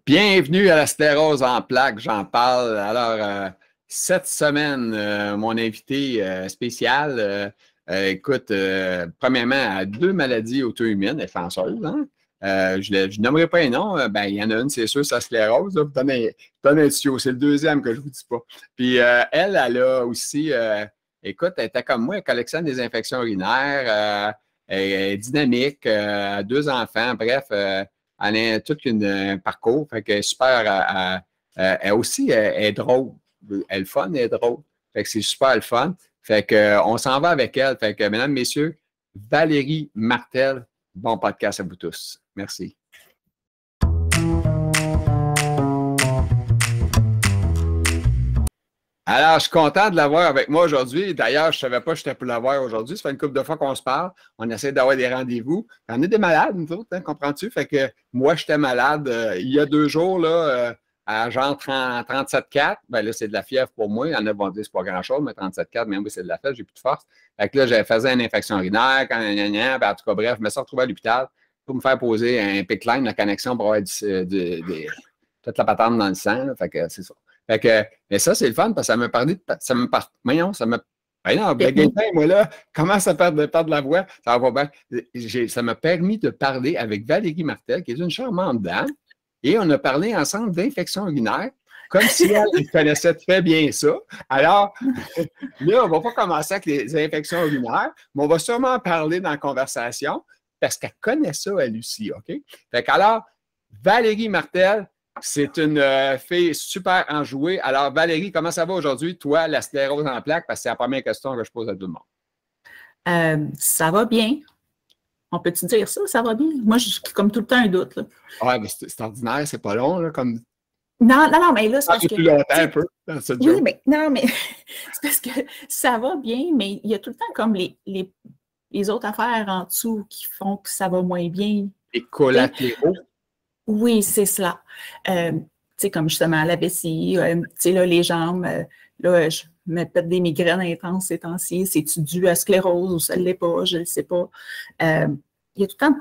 Bienvenue à la sclérose en plaques, j'en parle. Alors, cette semaine, mon invité spécial, écoute, premièrement, a deux maladies auto-immunes, défenseuses. Hein? Je ne nommerai pas un nom. Ben, il y en a une, c'est sûr, c'est la sclérose. Là. Donne un tuyau, c'est le deuxième que je ne vous dis pas. Puis, elle a aussi, écoute, elle était comme moi, elle collectionne des infections urinaires, elle est dynamique, deux enfants, bref. Elle a tout un parcours, fait qu'elle est super. Elle aussi, elle est drôle. Elle est fun, elle est drôle. Fait que c'est super le fun. Fait que, on s'en va avec elle. Fait que, mesdames, messieurs, Valérie Martel, bon podcast à vous tous. Merci. Alors, je suis content de l'avoir avec moi aujourd'hui. D'ailleurs, je ne savais pas que j'étais pour l'avoir aujourd'hui. Ça fait une couple de fois qu'on se parle. On essaie d'avoir des rendez-vous. On est des malades, nous autres, hein, comprends-tu? Fait que moi, j'étais malade il y a 2 jours, là, à genre 37,4. Ben là, c'est de la fièvre pour moi. Il y en a qui vont dire que c'est pas grand-chose, mais 37,4, mais oui, c'est de la fièvre, j'ai plus de force. Fait que là, j'avais fait une infection urinaire, ben, en tout cas, bref, je me suis retrouvé à l'hôpital pour me faire poser un pickline, la connexion pour avoir toute la patente dans le sang. Là. Fait que c'est ça. Fait que, mais ça, c'est le fun parce que ça m'a parlé voyons, ça m'a. Voyons, moi là, comment ça perd de la voix? Ça va pas bien. Ça m'a permis de parler avec Valérie Martel, qui est une charmante dame, et on a parlé ensemble d'infection urinaire, comme si elle connaissait très bien ça. Alors, là, on ne va pas commencer avec les infections urinaires, mais on va sûrement parler dans la conversation parce qu'elle connaît ça, elle aussi, OK? Fait qu'alors, Valérie Martel, c'est une fille super enjouée. Alors, Valérie, comment ça va aujourd'hui, toi, la sclérose en plaques? Parce que c'est la première question que je pose à tout le monde. Ça va bien. On peut-tu dire ça? Ça va bien? Moi, j'ai comme tout le temps un doute. Oui, mais c'est ordinaire, c'est pas long, là, comme. Non, mais là, c'est parce que. Plus longtemps un peu dans ce oui, mais non, mais c'est parce que ça va bien, mais il y a tout le temps comme les autres affaires en dessous qui font que ça va moins bien. Les collatéraux. Oui, c'est cela. Tu sais, comme justement la vessie, tu sais, là, les jambes, là, je me pète des migraines intenses ces temps-ci. C'est-tu dû à sclérose ou ça ne l'est pas? Je ne sais pas. Il y a tout le temps,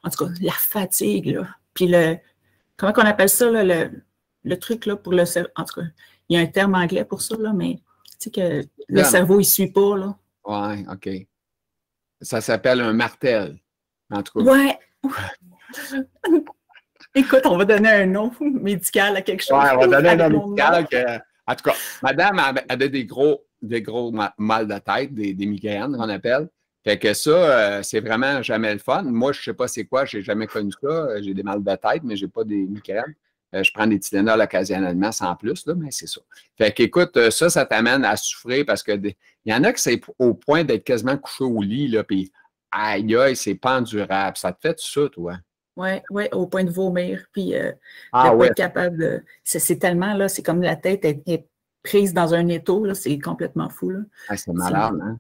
en tout cas, la fatigue, là. Puis comment on appelle ça, là, le truc, là, pour le cerveau. En tout cas, il y a un terme anglais pour ça, là, mais tu sais que le cerveau, il ne suit pas, là. Oui, OK. Ça s'appelle un martel, en tout cas. Oui. Écoute, on va donner un nom médical à quelque chose. Oui, on va donner un nom médical. En tout cas, madame avait des gros mal de tête, des migraines qu'on appelle. Fait que ça, c'est vraiment jamais le fun. Moi, je ne sais pas c'est quoi, je n'ai jamais connu ça. J'ai des mal de tête, mais je n'ai pas des migraines. Je prends des Tylenol occasionnellement sans plus, là, mais c'est ça. Fait qu'écoute, ça t'amène à souffrir parce que il y en a qui c'est au point d'être quasiment couché au lit, là, puis aïe, c'est pas endurable. Ça te fait tout ça, toi? Oui, au point de vomir, puis de pas être capable de. C'est tellement, là, c'est comme la tête est prise dans un étau, là, c'est complètement fou, là. Ah, c'est malade, hein?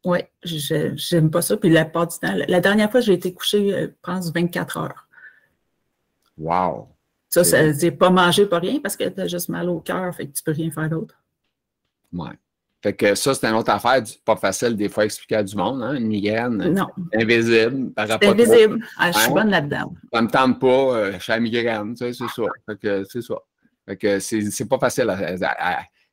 Oui, j'aime pas ça. Puis la part du temps, la dernière fois, j'ai été couchée, je pense, 24 heures. Wow! Ça, c'est pas manger, pas rien, parce que t'as juste mal au cœur, fait que tu peux rien faire d'autre. Oui. Fait que ça, c'est une autre affaire, pas facile des fois à expliquer à du monde, hein? Une migraine. Non. Invisible. C'est invisible. Ah, je suis bonne là-dedans. Ça me tente pas, je suis à migraine, tu sais, c'est ça. Fait que c'est ça. Fait que c'est pas facile.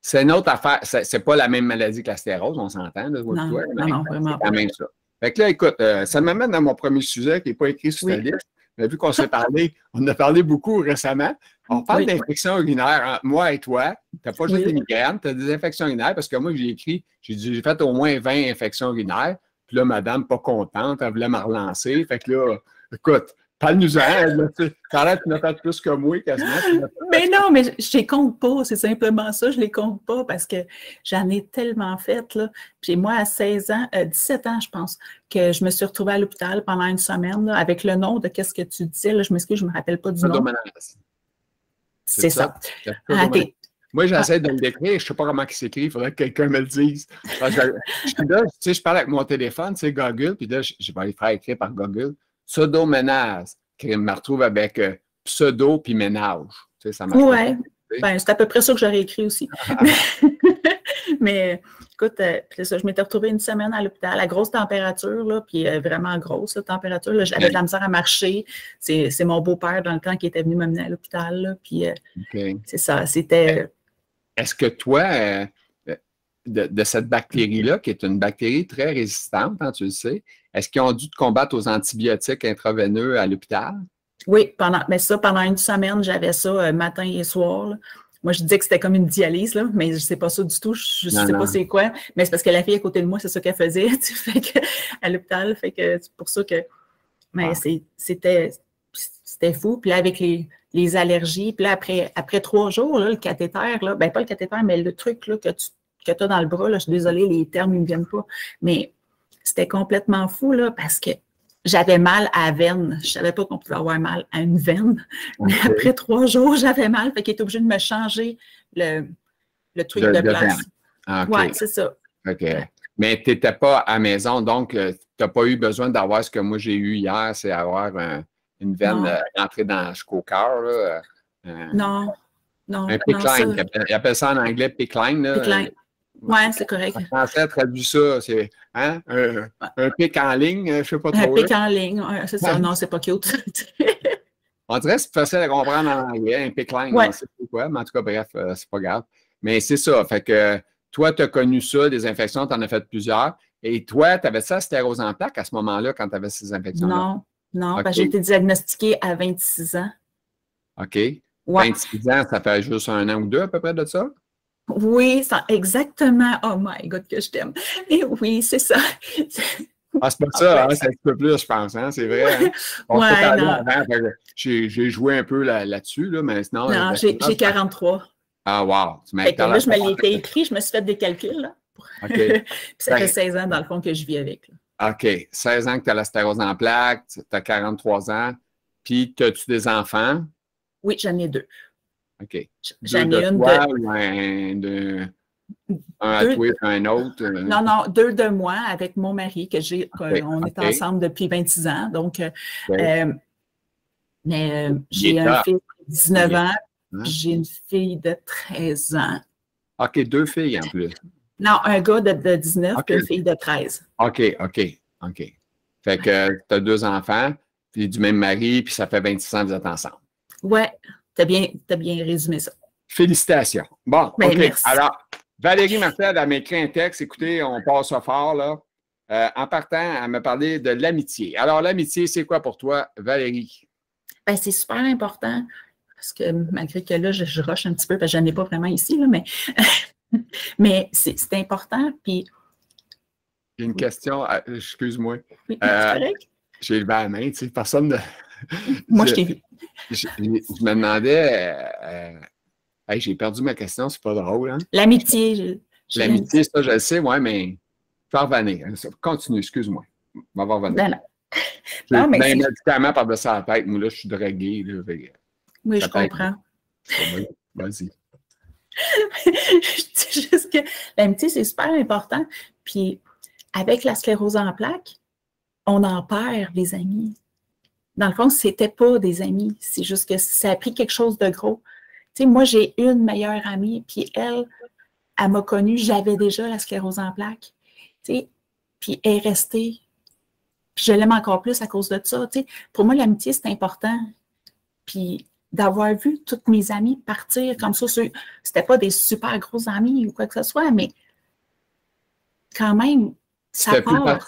C'est une autre affaire. C'est pas la même maladie que la sclérose, on s'entend. Là, non, vraiment pas. C'est quand même ça. Fait que là, écoute, ça m'amène à mon premier sujet qui n'est pas écrit sur ta liste. Mais vu qu'on s'est parlé, on a parlé beaucoup récemment. On parle d'infection urinaire. Moi et toi, tu n'as pas juste des migraines, tu as des infections urinaires parce que moi, j'ai écrit, j'ai fait au moins 20 infections urinaires. Puis là, madame, pas contente, elle voulait me relancer. Fait que là, écoute, parle-nous-en. Carla, tu n'as fait plus que moi, quasiment. Mais non, mais je les compte pas. C'est simplement ça. Je les compte pas parce que j'en ai tellement fait, là. Puis moi, à 16 ans, 17 ans, je pense, que je me suis retrouvée à l'hôpital pendant une semaine, là, avec le nom de qu'est-ce que tu disais. Là, je m'excuse, je ne me rappelle pas du nom. C'est ça. Moi, j'essaie de le décrire. Je ne sais pas comment il s'écrit. Il faudrait que quelqu'un me le dise. Je parle avec mon téléphone, c'est Google, puis là, je vais aller faire écrire par Google. Pseudoménage. Je me retrouve avec pseudo puis ménage. Tu sais, ça marche. Oui. Ben, c'est à peu près ça que j'aurais écrit aussi. Mais écoute, c'est ça, je m'étais retrouvée une semaine à l'hôpital, à grosse température, là, puis vraiment grosse la température. Là, j'avais de la misère à marcher. C'est mon beau-père, dans le temps, qui était venu m'amener à l'hôpital. Là, puis c'est ça, c'était... Est-ce que toi, de cette bactérie-là, qui est une bactérie très résistante, hein, tu le sais, est-ce qu'ils ont dû te combattre aux antibiotiques intraveineux à l'hôpital? Oui, pendant une semaine, j'avais ça matin et soir. Là. Moi, je disais que c'était comme une dialyse, là, mais je ne sais pas ça du tout. Je ne sais pas c'est quoi. Mais c'est parce que la fille à côté de moi, c'est ça qu'elle faisait fait que, à l'hôpital. Fait que c'est pour ça que. Mais c'était fou. Puis là, avec les allergies, puis là, après 3 jours, là, le cathéter, là, ben pas le cathéter, mais le truc là, que tu as dans le bras, là, je suis désolée, les termes ne me viennent pas. Mais c'était complètement fou, là, parce que j'avais mal à la veine. Je ne savais pas qu'on pouvait avoir mal à une veine. Mais après 3 jours, j'avais mal. Fait qu'il était obligé de me changer le truc de place. Okay. Oui, c'est ça. OK. Mais tu n'étais pas à la maison, donc tu n'as pas eu besoin d'avoir ce que moi j'ai eu hier, c'est avoir une veine rentrée jusqu'au cœur. Non. Un pickline. Ils appellent ça en anglais pickline. Pickline. Oui, c'est correct. En français, traduit ça, c'est un pic en ligne, je ne sais pas trop. Un pic en ligne, c'est ça. Non, c'est pas cute. On dirait que c'est facile à comprendre en anglais, un pickline, on ne sait pas quoi, mais en tout cas, bref, c'est pas grave. Mais c'est ça, fait que toi, tu as connu ça, des infections, tu en as fait plusieurs. Et toi, tu avais ça, sclérose en plaques à ce moment-là, quand tu avais ces infections-là? Non, okay. J'ai été diagnostiquée à 26 ans. OK. Ouais. 26 ans, ça fait juste 1 an ou 2 à peu près de ça? Oui, exactement. Oh my God, que je t'aime. Et oui, c'est ça. Ah, c'est pas ça, c'est un petit peu plus, je pense, hein? C'est vrai. Hein? On j'ai joué un peu là-dessus, mais sinon. Non, j'ai 43. Ah, wow. Là, je me l'étais écrit, je me suis fait des calculs. Là. OK. Puis ça fait 16 ans, dans le fond, que je vis avec. Là. OK. 16 ans que tu as la sclérose en plaques, tu as 43 ans. Puis, as-tu des enfants? Oui, j'en ai 2. OK. J'en ai une ou un à toi et un autre? Non, 2 de moi avec mon mari, on est ensemble depuis 26 ans. Donc, mais j'ai un fils de 19 ans, j'ai une fille de 13 ans. OK, 2 filles en plus. Non, un gars de 19 et une fille de 13. OK. Fait que tu as 2 enfants, puis du même mari, puis ça fait 26 ans que vous êtes ensemble. Ouais, t'as bien résumé ça. Félicitations. Bon, OK. Merci. Alors, Valérie Martel, elle m'a écrit un texte. Écoutez, on passe ça fort, là. En partant, elle m'a parlé de l'amitié. Alors, l'amitié, c'est quoi pour toi, Valérie? Bien, c'est super important, parce que malgré que là, je rush un petit peu, parce que je n'en ai pas vraiment ici, là, mais c'est important. Puis... J'ai une question, excuse-moi. Oui, c'est correct. J'ai levé la main, tu sais, personne de... Moi, je t'ai vu. Je me demandais... j'ai perdu ma question, c'est pas drôle, hein? L'amitié. L'amitié, ça, je le sais, oui, mais je vais revenir. Continue, excuse-moi. On va revenir. Ben non, mais j'ai un médicament par-dessus la tête. Moi, là, je suis drogué. Là, oui, je comprends. Vas-y. Je dis juste que l'amitié, c'est super important. Puis, avec la sclérose en plaques, on en perd des amis. Dans le fond, c'était pas des amis. C'est juste que ça a pris quelque chose de gros. Tu sais, moi, j'ai une meilleure amie, puis elle m'a connue, j'avais déjà la sclérose en plaques. Tu sais, puis elle est restée. Puis je l'aime encore plus à cause de ça. Tu sais. Pour moi, l'amitié, c'est important. Puis d'avoir vu toutes mes amies partir comme ça, c'était pas des super gros amis ou quoi que ce soit, mais quand même, ça part.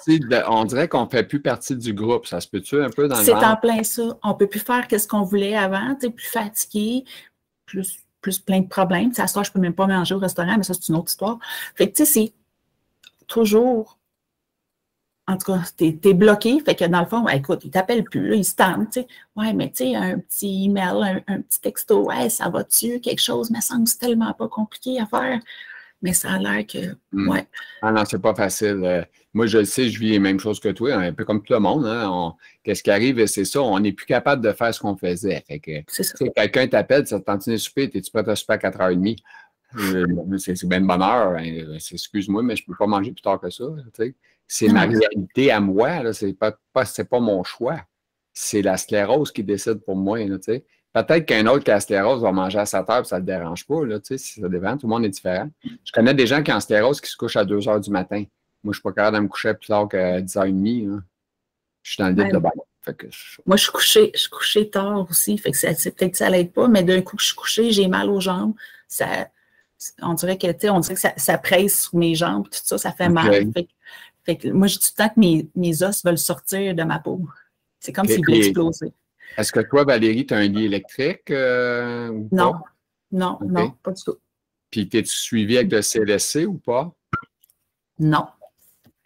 On dirait qu'on ne fait plus partie du groupe. Ça se peut-tu un peu dans le C'est en plein ça. On ne peut plus faire ce qu'on voulait avant, tu sais, plus fatigué, plus plein de problèmes. À ce soir, je ne peux même pas manger au restaurant, mais ça, c'est une autre histoire. Fait que, tu sais, c'est toujours... En tout cas, t'es bloqué. Fait que dans le fond, écoute, il ne t'appelle plus, là, il se tente, tu sais. Ouais, mais tu sais, un petit email, un petit texto, ouais, ça va-tu, quelque chose, mais ça me semble tellement pas compliqué à faire. Mais ça a l'air que, ouais. Ah non, c'est pas facile. Moi, je le sais, je vis les mêmes choses que toi, un peu comme tout le monde. Hein. Qu'est-ce qui arrive, c'est ça, on n'est plus capable de faire ce qu'on faisait. Fait que, c'est ça. Quelqu'un t'appelle, ça te tente de souper, es-tu prêt à souper à 4h30? C'est bien de bonne heure. Hein. Excuse-moi, mais je ne peux pas manger plus tard que ça. C'est ma réalité à moi. Ce n'est pas mon choix. C'est la sclérose qui décide pour moi. Là, peut-être qu'un autre qui a sclérose va manger à 7 heures et ça ne le dérange pas, là, tu sais, si ça dépend, tout le monde est différent. Je connais des gens qui ont sclérose qui se couchent à 2 heures du matin. Moi, je ne suis pas capable de me coucher plus tard que 10h30. Là. Je suis dans le lit de bain. Moi, je suis couchée tard aussi, fait que c'est peut-être que ça l'aide pas, mais d'un coup que je suis couchée, j'ai mal aux jambes. On dirait que ça presse sur mes jambes, tout ça, ça fait mal. Fait que moi, je dis tout le temps que mes os veulent sortir de ma peau. C'est comme s'ils voulaient exploser. Est-ce que toi, Valérie, tu as un lit électrique ou non. pas? Non, non, pas du tout. Puis, t'es-tu suivi avec le CLSC ou pas? Non.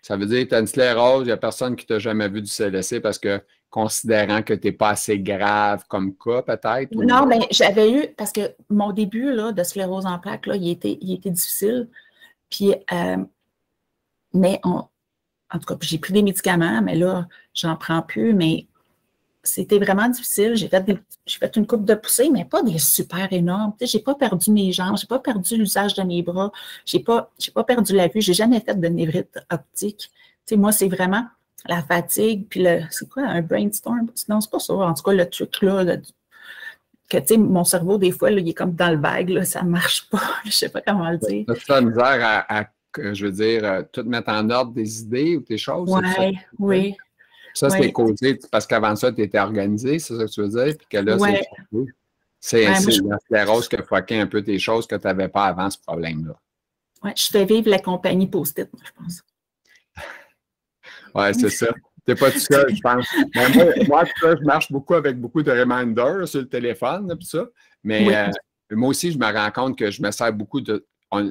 Ça veut dire que tu as une sclérose, il n'y a personne qui t'a jamais vu du CLSC parce que, considérant que tu n'es pas assez grave comme cas, peut-être? Non, mais j'avais eu, parce que mon début là, de sclérose en plaques, là, il était difficile. Puis, mais en tout cas, j'ai pris des médicaments, mais là, j'en prends plus, mais c'était vraiment difficile. J'ai fait une coupe de poussée, mais pas des super énormes. Je n'ai pas perdu mes jambes, je n'ai pas perdu l'usage de mes bras, je n'ai pas perdu la vue, je n'ai jamais fait de névrite optique. Moi, c'est vraiment la fatigue, puis c'est quoi, un brainstorm? Non, c'est pas ça. En tout cas, le truc là, que mon cerveau, des fois, là, il est comme dans le vague, là, ça ne marche pas. Je ne sais pas comment le dire. Tu as misère à, je veux dire, tout mettre en ordre des idées ou tes choses? Oui. Ça, c'est causé parce qu'avant ça, tu étais organisé, c'est ça que tu veux dire? Puis que là, c'est la sclérose qui a foqué un peu tes choses que tu n'avais pas avant ce problème-là. Oui, je fais vivre la compagnie Post-it, je pense. Oui, c'est ça. Tu n'es pas tout seul, je pense. Mais moi, je marche beaucoup avec beaucoup de reminders sur le téléphone, là, ça. Mais moi aussi, je me rends compte que je me sers beaucoup de.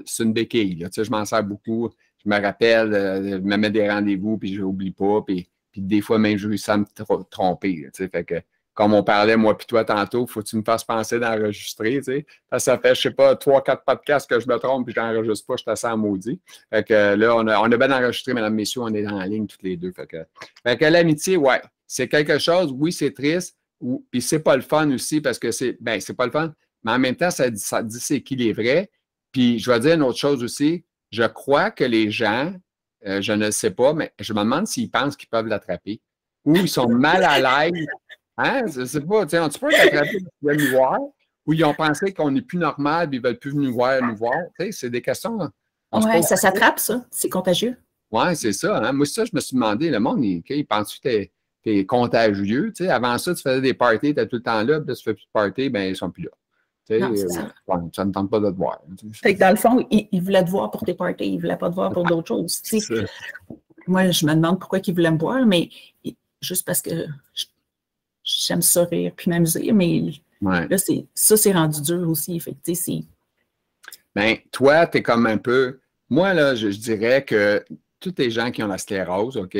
C'est une béquille, là, je m'en sers beaucoup. Je me rappelle, je me mets des rendez-vous, puis je n'oublie pas. Puis des fois, même, je réussis à me tromper. Fait que, comme on parlait, moi puis toi, tantôt, il faut que tu me fasses penser d'enregistrer. Parce que ça fait, je sais pas, 3-4 podcasts que je me trompe puis je n'enregistre pas, je te sens maudit. Fait que là, on a bien enregistré, mesdames, messieurs, on est en ligne toutes les deux. Fait que l'amitié, ouais, c'est quelque chose, oui, c'est triste, puis c'est pas le fun aussi parce que c'est pas le fun, mais en même temps, ça dit c'est qui les vrais. Puis je vais dire une autre chose aussi, je crois que les gens, je ne le sais pas, mais je me demande s'ils pensent qu'ils peuvent l'attraper ou ils sont mal à l'aise. Hein? Je ne sais pas, tu peux l'attraper parce qu'ils veulent nous voir ou ils ont pensé qu'on n'est plus normal et ils ne veulent plus nous voir. C'est des questions. Oui, ça s'attrape, ça. C'est contagieux. Oui, c'est ça. Hein? Moi, ça, je me suis demandé, le monde, il pense que tu es contagieux. Avant ça, tu faisais des parties, tu étais tout le temps là, puis là, tu ne fais plus de parties, bien, ils ne sont plus là. Non, ça ne tente pas de te voir. Fait que dans le fond, ils voulaient te voir pour tes parties, ils ne voulaient pas te voir pour d'autres choses. Moi, je me demande pourquoi ils voulaient me voir, mais juste parce que j'aime ça rire puis m'amuser, mais là, c'est rendu dur aussi. Fait que, bien, toi, tu es comme un peu. Moi, là, je dirais que tous les gens qui ont la sclérose, OK?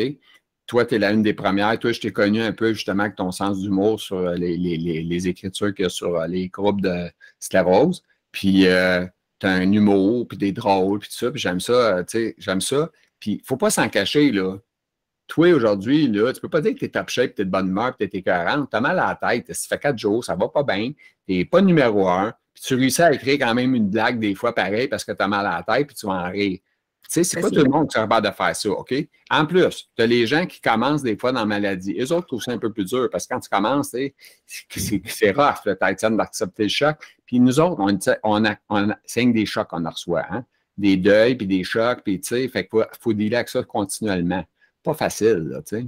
Toi, tu es l'une des premières. Toi, je t'ai connu un peu justement avec ton sens d'humour sur les écritures qu'il y a sur les groupes de sclérose. Puis, tu as un humour, puis des drôles, puis tout ça. Puis, j'aime ça, j'aime ça. Puis, il ne faut pas s'en cacher, là. Toi, aujourd'hui, là, tu ne peux pas dire que tu es top shape, tu es de bonne humeur, puis tu es écœurante. Tu as mal à la tête, ça fait 4 jours, ça va pas bien. Tu n'es pas numéro 1. Puis, tu réussis à écrire quand même une blague des fois pareil parce que tu as mal à la tête, puis tu vas en rire. Tu sais, c'est pas tout le monde qui est capable de faire ça, OK? En plus, tu as les gens qui commencent des fois dans la maladie. Les autres trouvent ça un peu plus dur parce que quand tu commences, c'est rough, tu as le d'accepter le choc. Puis nous autres, c'est des chocs qu'on reçoit, hein? Des deuils, puis des chocs, puis tu sais, fait qu'il faut dealer avec ça continuellement. Pas facile, là, tu sais.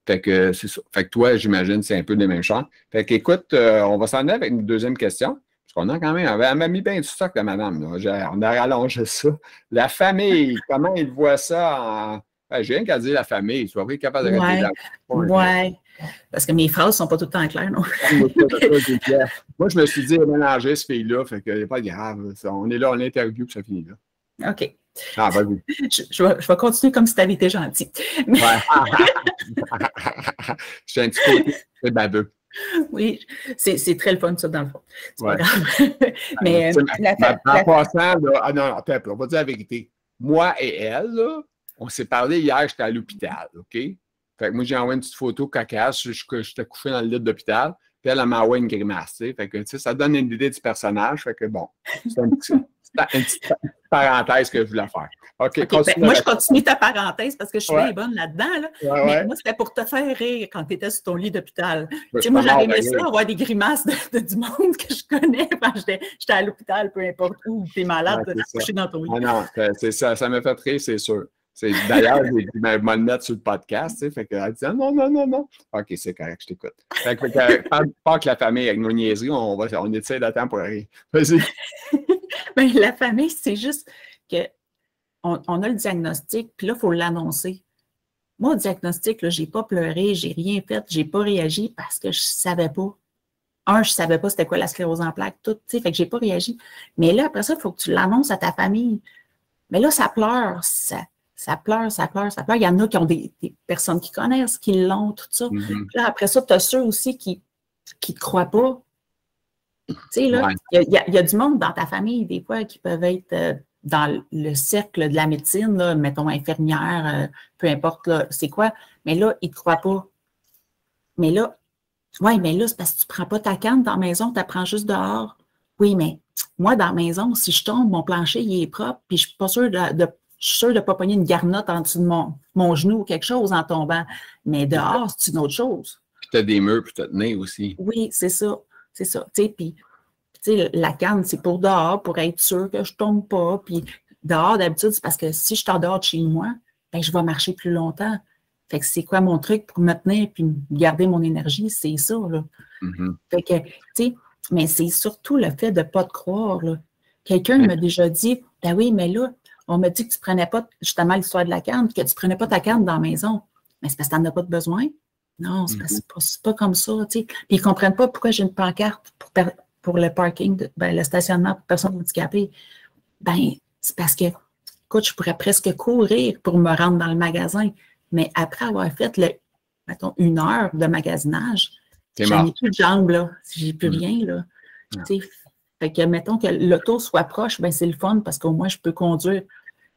Fait que c'est ça. Fait que toi, j'imagine, c'est un peu les mêmes choses. Fait qu'écoute, on va s'en aller avec une deuxième question. Parce qu'on a quand même, elle m'a mis bien du stock, la madame. Là. On a rallongé ça. La famille, comment ils voient ça en. J'ai rien qu'à dire la famille. Tu vas être capable de répéter. Oui. Parce que mes phrases ne sont pas tout le temps claires, non? Moi, je me suis dit, mélanger ce fille-là, fait que c'est pas grave. On est là, on l'interview, puis ça finit là. OK. Ah, vas-y. Je vais continuer comme si tu avais été gentil. Ouais. J'ai un petit côté très babeux. Oui, c'est très le fun, ça, dans le fond. C'est pas grave. Mais en passant, là, non, attends, on va dire la vérité. Moi et elle, là, on s'est parlé hier, j'étais à l'hôpital, OK? Fait que moi, j'ai envoyé une petite photo cacasse, j'étais couché dans le lit d'hôpital, puis elle m'a envoyé une grimace, tu sais. Fait que, tu sais, ça donne une idée du personnage, fait que bon, c'est un petit parenthèse que je voulais faire. OK, ben, moi, je continue ta parenthèse parce que je suis bien bonne là-dedans. Là. Ouais, mais moi, c'était pour te faire rire quand tu étais sur ton lit d'hôpital. Ben, Moi, j'aurais aimé ça, avoir des grimaces du monde que je connais quand j'étais à l'hôpital, peu importe où, tu es malade, couché dans ton lit. Ah non, c'est ça, ça m'a fait rire, c'est sûr. D'ailleurs, j'ai dit, je vais le mettre sur le podcast, tu sais, fait qu'elle dit, non. OK, c'est correct, je t'écoute. Fait que, pas que la famille, avec nos niaiseries, on essaie d'attendre pour rire. Vas-y. Ben, la famille, c'est juste qu'on a le diagnostic, puis là, il faut l'annoncer. Moi, au diagnostic, je n'ai pas pleuré, j'ai rien fait, j'ai pas réagi parce que je ne savais pas. Je ne savais pas c'était quoi la sclérose en plaques, tout, tu sais, fait que j'ai pas réagi. Mais là, après ça, il faut que tu l'annonces à ta famille. Mais là, ça pleure, ça pleure. Il y en a qui ont des personnes qui connaissent, qui l'ont, tout ça. Mm-hmm. Là, après ça, tu as ceux aussi qui ne te croient pas. Tu sais, là, il y a du monde dans ta famille, des fois, qui peuvent être dans le cercle de la médecine, là, mettons infirmière, peu importe, c'est quoi. Mais là, ils ne te croient pas. Mais là, c'est parce que tu ne prends pas ta canne dans la maison, tu la prends juste dehors. Oui, mais moi, dans la maison, si je tombe, mon plancher, il est propre, puis je suis pas sûre je suis sûre de ne pas pogner une garnotte en dessous de mon genou ou quelque chose en tombant. Mais dehors, c'est une autre chose. Puis tu as des murs pour te tenir aussi. Oui, c'est ça. Tu sais, puis la canne, c'est pour dehors, pour être sûr que je ne tombe pas. Puis dehors, d'habitude, c'est parce que si je suis en dehors de chez moi, ben, je vais marcher plus longtemps. Fait que c'est quoi mon truc pour me tenir puis garder mon énergie? C'est ça, là. Mm-hmm. Fait que, tu sais, mais c'est surtout le fait de ne pas te croire, là. Quelqu'un m'a déjà dit, ben oui, mais là, on m'a dit que tu ne prenais pas, justement, l'histoire de la canne, que tu ne prenais pas ta canne dans la maison. Mais c'est parce que tu n'en as pas de besoin. Non, c'est pas comme ça, tu sais. Puis ils ne comprennent pas pourquoi j'ai une pancarte pour le parking, le stationnement pour personnes handicapées. Ben, c'est parce que, écoute, je pourrais presque courir pour me rendre dans le magasin. Mais après avoir fait, mettons, 1 heure de magasinage, j'en ai plus de jambes, là. J'ai plus rien, là. Tu sais, fait que, mettons que l'auto soit proche, ben c'est le fun parce qu'au moins, je peux conduire.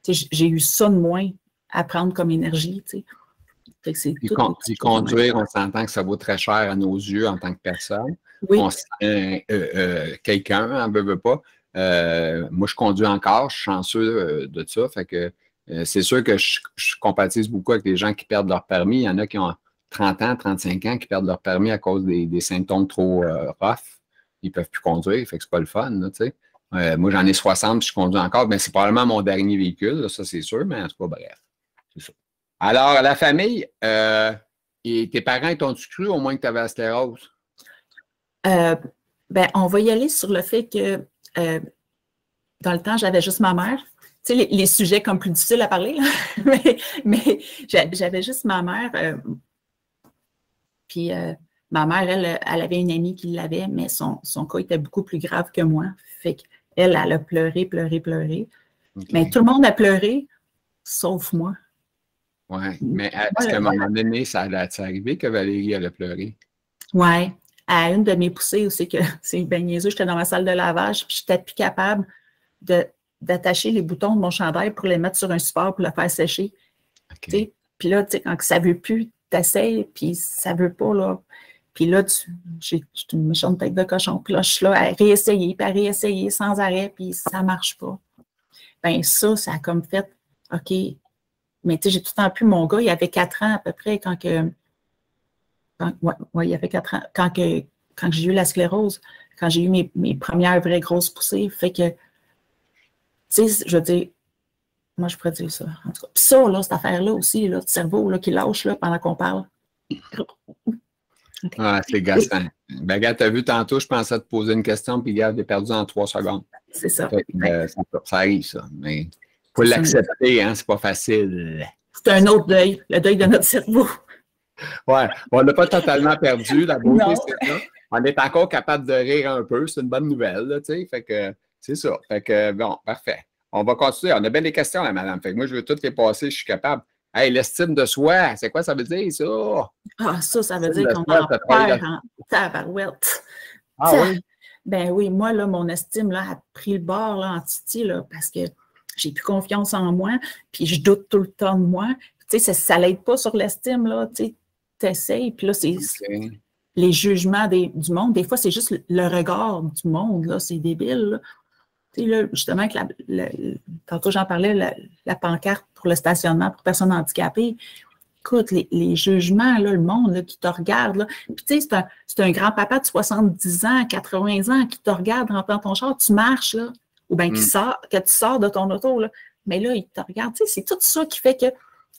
Tu sais, j'ai eu ça de moins à prendre comme énergie, tu sais. Fait que c'est puis conduire, on s'entend que ça vaut très cher à nos yeux en tant que personne. Oui. On sent quelqu'un, on ne veut pas. Moi, je conduis encore, je suis chanceux de ça. Fait que c'est sûr que je compatis beaucoup avec les gens qui perdent leur permis. Il y en a qui ont 30 ans, 35 ans qui perdent leur permis à cause des symptômes trop rough. Ils ne peuvent plus conduire, fait que c'est pas le fun, là, tu sais. Moi, j'en ai 60, je conduis encore. Ben, c'est probablement mon dernier véhicule, là, ça c'est sûr, mais c'est pas bref. C'est ça. Alors, la famille, et tes parents t'ont-tu cru au moins que tu avais la sclérose? Ben, on va y aller sur le fait que dans le temps, j'avais juste ma mère. Tu sais, les sujets comme plus difficiles à parler, là. mais j'avais juste ma mère. Puis ma mère, elle avait une amie qui l'avait, mais son cas était beaucoup plus grave que moi. Fait qu'elle, elle a pleuré. Okay. Mais tout le monde a pleuré, sauf moi. Oui, mais est-ce qu'à un moment donné, ça a arrivé que Valérie, elle a pleuré? Oui. À une de mes poussées aussi, que c'est bien niaiseux, j'étais dans ma salle de lavage, puis j'étais plus capable d'attacher les boutons de mon chandail pour les mettre sur un support pour le faire sécher. Okay. Puis là, tu sais, quand ça ne veut plus, tu essaies, puis ça ne veut pas, là. Puis là, j'ai une méchante tête de cochon. Puis là, je suis là à réessayer sans arrêt, puis ça ne marche pas. Bien, ça a comme fait, OK. Mais tu sais, j'ai tout le temps pu, mon gars, il avait 4 ans à peu près quand il avait 4 ans, quand j'ai eu la sclérose, quand j'ai eu mes premières vraies grosses poussées. Fait que, tu sais, je veux dire, moi, je pourrais dire ça. En tout cas. Puis ça, là, cette affaire-là aussi, là, le cerveau là, qui lâche là, pendant qu'on parle. Okay. Ah, c'est gossant. Ben, regarde, tu as vu tantôt, je pensais te poser une question, puis regarde, j'ai perdu en 3 secondes. C'est ça. Ça arrive, ça. Mais il faut l'accepter, hein, c'est pas facile. C'est un autre deuil, le deuil de notre cerveau. Oui, on n'a pas totalement perdu, la beauté, c'est ça. On est encore capable de rire un peu, c'est une bonne nouvelle, là, tu sais, fait que c'est ça. Fait que, bon, parfait. On va continuer. On a bien des questions, là, madame. Fait que moi, je veux toutes les passer, je suis capable. Hey, l'estime de soi, c'est quoi ça veut dire, ça? Ah, ça veut dire qu'on en perd en tabarouette. Ah oui? Ben oui, moi, là, mon estime, là, a pris le bord, là, en titi, là, parce que j'ai plus confiance en moi, puis je doute tout le temps de moi. Tu sais, ça l'aide pas sur l'estime, là, tu sais, t'essayes, puis là, c'est les jugements du monde. Des fois, c'est juste le regard du monde, là, c'est débile, là. Tu sais, là, justement, que tantôt j'en parlais, la pancarte pour le stationnement pour personnes handicapées. Écoute, les jugements, là, le monde là, qui te regarde, là. Puis, tu sais, c'est un grand-papa de 70 ans, 80 ans qui te regarde rentrer dans ton char, tu marches, là, ou bien que tu sors de ton auto, là. Mais là, il te regarde. Tu sais, c'est tout ça qui fait qu'à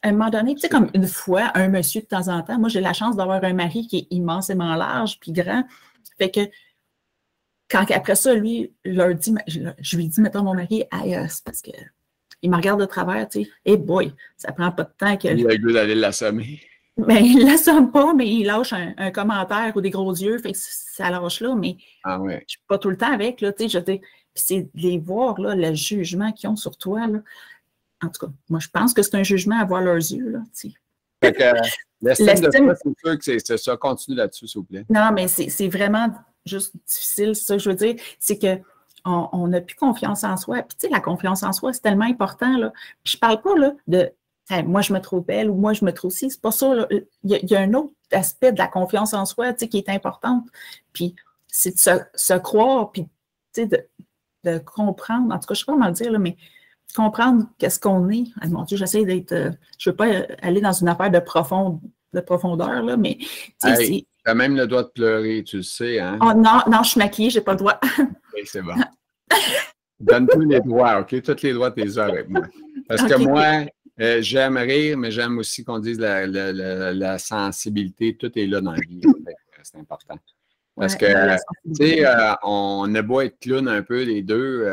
un moment donné, tu sais, comme une fois, un monsieur de temps en temps, moi, j'ai la chance d'avoir un mari qui est immensément large puis grand. Fait que, quand après ça, lui, je lui dis, mettons, mon mari, hey, c'est parce que il me regarde de travers, tu sais. Eh boy, ça prend pas de temps que. Il a le goût d'aller l'assommer. Mais il ne l'assomme pas, mais il lâche un commentaire ou des gros yeux, fait que ça lâche là, mais ah ouais. je ne suis pas tout le temps avec, là, tu sais. Puis c'est de les voir, là, le jugement qu'ils ont sur toi, là. En tout cas, moi, je pense que c'est un jugement à voir leurs yeux, là, tu sais. Fait que l'estime de soi, c'est sûr que c'est ça. Continue là-dessus, s'il vous plaît. Non, mais c'est vraiment juste difficile, c'est ça que je veux dire. C'est qu'on n'a plus confiance en soi. Puis, tu sais, la confiance en soi, c'est tellement important, là. Puis, je parle pas, là, de hey, moi, je me trouve belle ou moi, je me trouve ci. C'est pas ça, là. Il y a un autre aspect de la confiance en soi, tu sais, qui est importante. Puis, c'est de se croire, puis, tu sais, de comprendre. En tout cas, je sais pas comment le dire, là, mais comprendre qu'est-ce qu'on est. Ah, mon Dieu, j'essaie d'être. Je veux pas aller dans une affaire de profondeur, là, mais. Hey, tu as même le droit de pleurer, tu le sais, hein? Oh non, je suis maquillée, j'ai pas le droit. Okay, c'est bon. Donne-toi les droits, OK? Tous les droits, t'es avec moi. Parce que moi, j'aime rire, mais j'aime aussi qu'on dise la sensibilité. Tout est là dans la vie. C'est important. Parce que, tu sais, on a beau être clown un peu, les deux,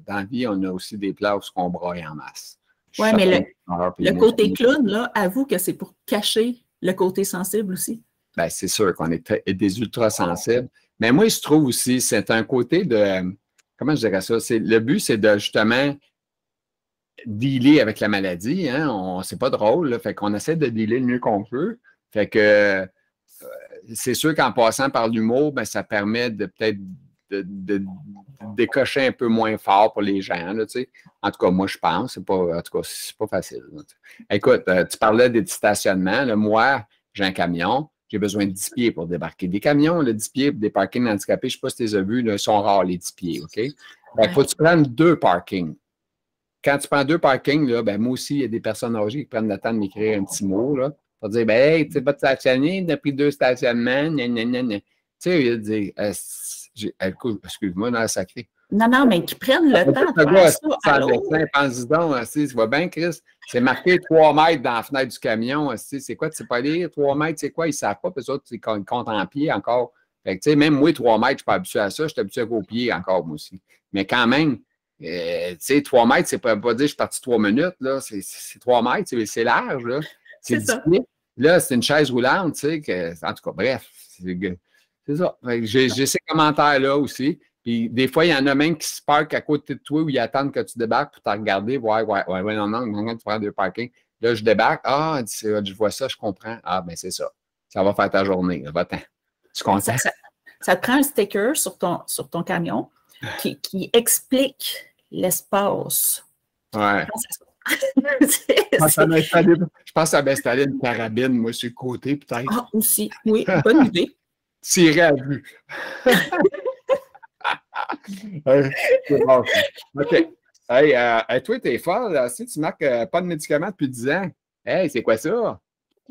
dans la vie, on a aussi des places où on braille en masse. Oui, mais le côté clown, là, avoue que c'est pour cacher le côté sensible aussi. Bien, c'est sûr qu'on est des ultra-sensibles. Mais moi, il se trouve aussi, c'est un côté de, comment je dirais ça? Le but, c'est de justement dealer avec la maladie. Hein? C'est pas drôle, là, fait qu'on essaie de dealer le mieux qu'on peut. Fait que c'est sûr qu'en passant par l'humour, ben, ça permet de peut-être de décocher un peu moins fort pour les gens. Là, en tout cas, moi, je pense. En tout cas, c'est pas facile. Là, écoute, tu parlais des stationnements. Là, moi, j'ai un camion. J'ai besoin de 10 pieds pour débarquer. Des camions, le 10 pieds pour des parkings handicapés, je ne sais pas si tu les as vus, là, ils sont rares, les 10 pieds. OK? Il faut que tu prennes 2 parkings. Quand tu prends 2 parkings, là, ben, moi aussi, il y a des personnes âgées qui prennent le temps de m'écrire un petit mot. Là, pour dire, ben, hey, tu sais pas de stationner, tu as pris 2 stationnements, Tu sais, il dit, excuse-moi, dans la sacrée. Non, mais qu'ils prennent le temps de faire ça. Pense donc, tu vois bien, Chris, c'est marqué 3 mètres dans la fenêtre du camion. C'est quoi, tu sais pas lire? 3 mètres, c'est quoi? Ils ne savent pas, puis autres, ils comptent en pied encore. Fait que, tu sais, même moi, 3 mètres, je ne suis pas habitué à ça. Je suis habitué qu'au pied encore, moi aussi. Mais quand même, tu sais, 3 mètres, c'est pas dire que je suis parti 3 minutes, là. C'est 3 mètres, c'est large, là. C'est ça. Là, c'est une chaise roulante, tu sais, en tout cas, bref, c'est ça. J'ai ces commentaires-là aussi. Puis des fois, il y en a même qui se parquent à côté de toi où ils attendent que tu débarques pour te regarder. Ouais, non, tu prends 2 parkings. Là, je débarque. Ah, je vois ça, je comprends. Ah, ben c'est ça. Ça va faire ta journée. Va-t'en. Tu comprends? Ça te prend un sticker sur ton camion qui explique l'espace. Ouais. Je pense que ça m'installer une carabine, moi, sur le côté, peut-être. Ah, aussi. Oui, bonne idée. Tirer à vue. C'est bon. OK. Hey, toi, t'es fort, là. Si tu marques pas de médicaments depuis 10 ans, hey, c'est quoi ça?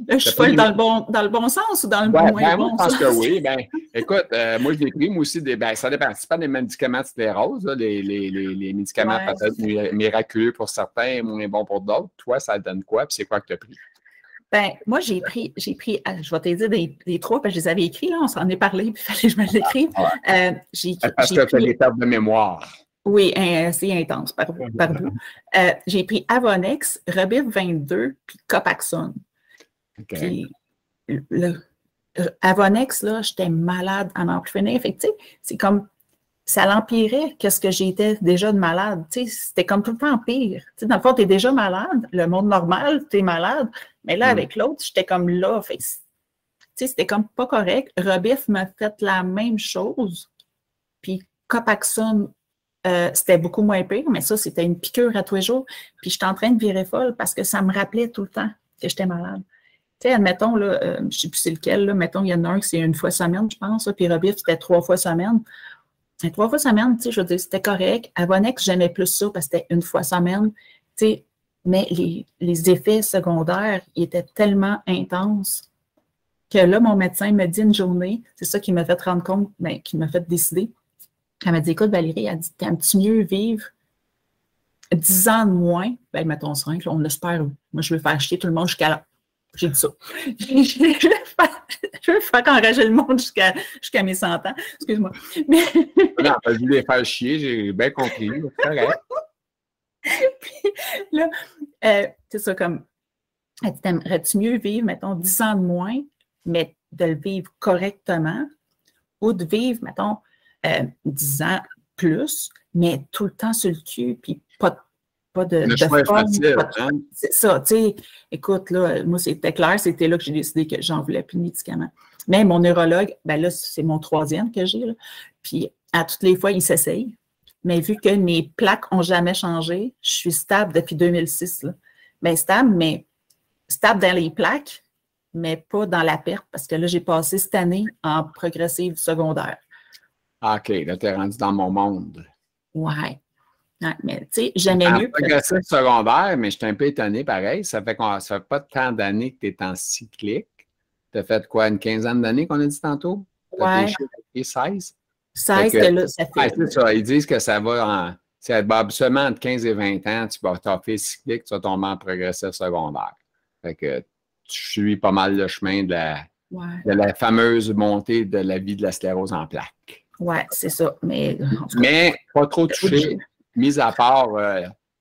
Je suis folle dans le bon sens ou dans le moins bon sens? Je pense que oui. Ben, écoute, moi, je l'ai pris, moi aussi, ça dépend. C'est pas des médicaments de sclérose, là, les médicaments peut-être miraculeux pour certains, moins bons pour d'autres. Toi, ça donne quoi? Puis c'est quoi que tu as pris? Ben, moi, j'ai pris, je vais te dire des 3, parce que je les avais écrits, là, on s'en est parlé, puis il fallait que je me l'écrive. Parce que tu as des pertes de mémoire. Oui, c'est intense, par bout. J'ai pris Avonex, Rebif 22, puis Copaxone. Okay. Puis, Avonex, là, j'étais malade à n'en plus finir. Fait que, tu sais, c'est comme, ça l'empirait qu'est-ce que j'étais déjà de malade. Tu sais, c'était comme tout le temps pire. Tu sais, dans le fond, tu es déjà malade. Le monde normal, tu es malade. Mais là, avec l'autre, j'étais comme là. Fait que, tu sais, c'était comme pas correct. Rebif m'a fait la même chose. Puis Copaxone, c'était beaucoup moins pire, mais ça, c'était une piqûre à tous les jours. Puis j'étais en train de virer folle parce que ça me rappelait tout le temps que j'étais malade. Tu sais, admettons, là, je ne sais plus c'est lequel, là, mettons, il y en a un qui c'est 1 fois semaine, je pense, là, puis Rebif, c'était 3 fois semaine. 3 fois semaine, tu sais, je veux dire, c'était correct. Avonex, j'aimais plus ça parce que c'était une fois semaine, tu sais, mais les effets secondaires, ils étaient tellement intenses que là, mon médecin me dit une journée, c'est ça qui m'a fait rendre compte, ben, qui m'a fait décider. Elle m'a dit, écoute, Valérie, elle dit, t'aimes-tu mieux vivre 10 ans de moins? Ben, mettons 5, là, on espère. Moi, je veux faire chier tout le monde jusqu'à là. J'ai dit ça. Je veux faire enrager le monde jusqu'à mes 100 ans. Excuse-moi. Mais... Non, pas dû les faire chier, j'ai bien compris. C'est correct. Puis là, c'est ça, comme, elle dit, t'aimerais-tu mieux vivre, mettons, 10 ans de moins, mais de le vivre correctement, ou de vivre, mettons, 10 ans plus, mais tout le temps sur le cul, puis pas de choix fun, facile, hein? C'est ça, tu sais. Écoute, là, moi, c'était clair, c'était là que j'ai décidé que j'en voulais plus de médicaments. Mais mon neurologue, ben là, c'est mon 3e que j'ai, là. Puis à toutes les fois, il s'essaye. Mais vu que mes plaques n'ont jamais changé, je suis stable depuis 2006, là. Bien, stable dans les plaques, mais pas dans la perte, parce que là, j'ai passé cette année en progressive secondaire. OK, là, t'es rendu dans mon monde. Ouais. Ouais, mais tu sais, j'aimais mieux. En progressive secondaire, mais je suis un peu étonné pareil. Ça fait pas tant d'années que tu es en cyclique. Tu as fait quoi, une quinzaine d'années qu'on a dit tantôt? Ouais. Tu as 16? 16, que là, ça fait. Ouais, c'est ça. Ils disent que ça va absolument entre 15 et 20 ans, tu vas fait cyclique, tu vas tomber en progressif secondaire. Fait que tu suis pas mal le chemin de la fameuse montée de la vie de la sclérose en plaques. Oui, c'est ça. Mais pas trop touché, mis à part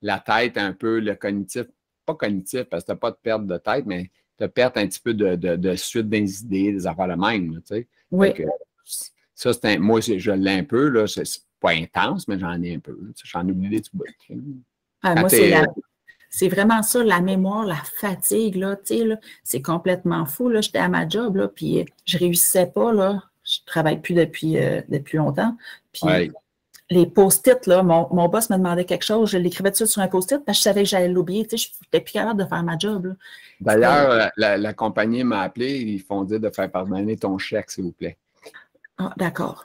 la tête un peu, le cognitif. Pas cognitif, parce que tu n'as pas de perte de tête, mais tu as perte un petit peu de suite des idées, des affaires de même. Tu sais. Oui. Ça, moi, je l'ai un peu, là. C'est pas intense, mais j'en ai un peu. J'en oublie des petits bouts. Moi, c'est vraiment ça, la mémoire, la fatigue, là, tu sais, là, c'est complètement fou, là. J'étais à ma job, là, puis je réussissais pas, là. Je travaille plus depuis longtemps. Puis les post-it, là, mon boss me demandait quelque chose, je l'écrivais tout sur un post-it parce que je savais que j'allais l'oublier, tu sais, je n'étais plus capable de faire ma job, là. D'ailleurs, la compagnie m'a appelé, ils font dire de faire pardonner ton chèque, s'il vous plaît. Ah, d'accord.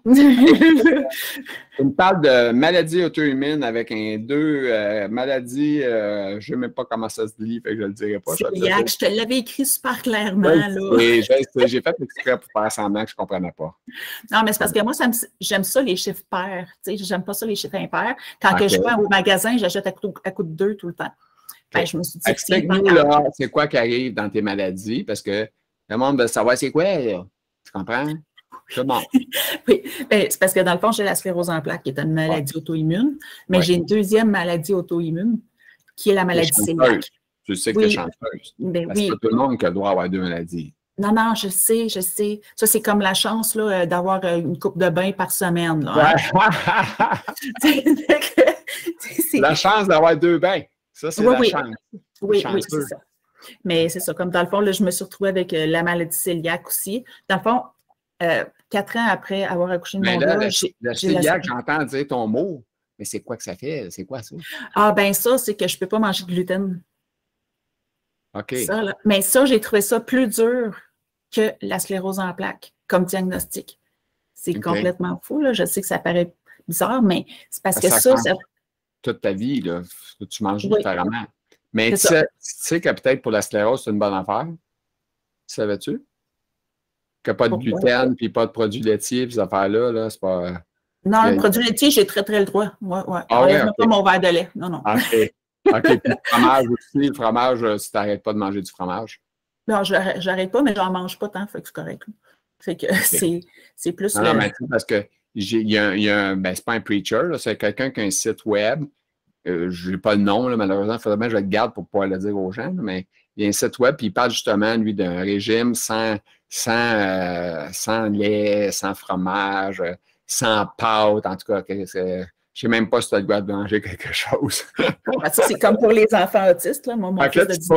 On me parle de maladie auto-immune avec maladies, je ne sais même pas comment ça se lit, fait que je ne le dirai pas. Cœliaque, je te l'avais écrit super clairement. Oui, j'ai fait exprès pour faire semblant que je ne comprenais pas. Non, mais c'est parce que moi, j'aime ça les chiffres pairs. Tu sais, j'aime pas ça les chiffres impairs. Quand que je vais au magasin, j'achète à coup de 2 tout le temps. Ben, je me suis dit, explique-nous, là, c'est quoi qui arrive dans tes maladies, parce que le monde veut savoir c'est quoi, là. Tu comprends? C'est bon. Oui, c'est parce que dans le fond, j'ai la sclérose en plaques, qui est une maladie auto-immune, mais j'ai une deuxième maladie auto-immune, qui est la maladie cœliaque. Tu sais que tu es chanteuse. Ben, c'est pas tout le monde qui doit avoir 2 maladies. Non, je sais. Ça, c'est comme la chance là, d'avoir une coupe de bain par semaine. Là, hein? La chance d'avoir 2 bains. Ça, c'est la chance. Oui, c'est ça. Mais c'est ça. Comme dans le fond, là, je me suis retrouvée avec la maladie cœliaque aussi. Dans le fond, 4 ans après avoir accouché de mon gars, le cœliaque, j'entends dire ton mot, mais c'est quoi que ça fait? C'est quoi ça? Ah, ben ça, c'est que je ne peux pas manger de gluten. OK. Ça, là. Mais ça, j'ai trouvé ça plus dur que la sclérose en plaques comme diagnostic. C'est complètement fou, là. Je sais que ça paraît bizarre, mais c'est parce que ça toute ta vie, là, tu manges différemment. Mais tu sais que peut-être pour la sclérose, c'est une bonne affaire. Savais-tu? Qu'il n'y a pas de gluten, puis pas de produits laitiers, puis ces affaires-là, là, c'est pas... Non, le produit laitier, j'ai très le droit. Ouais. Enlève-moi pas mon verre de lait. Non. OK. Puis le fromage aussi. Le fromage, si tu n'arrêtes pas de manger du fromage. Non, j'arrête pas, mais j'en mange pas tant, fait que c'est correct. Fait que c'est plus... Non, mais parce que il y a ben, c'est pas un preacher, c'est quelqu'un qui a un site web. Je n'ai pas le nom, là, malheureusement. Il faudrait bien que je le garde pour pouvoir le dire aux gens, mais il y a un site web, puis il parle justement, lui, d'un régime sans lait, sans fromage, sans pâte, en tout cas. Je ne sais même pas si tu as le droit de manger quelque chose. Ça, c'est comme pour les enfants autistes. Là. Mon fils de 10 ans,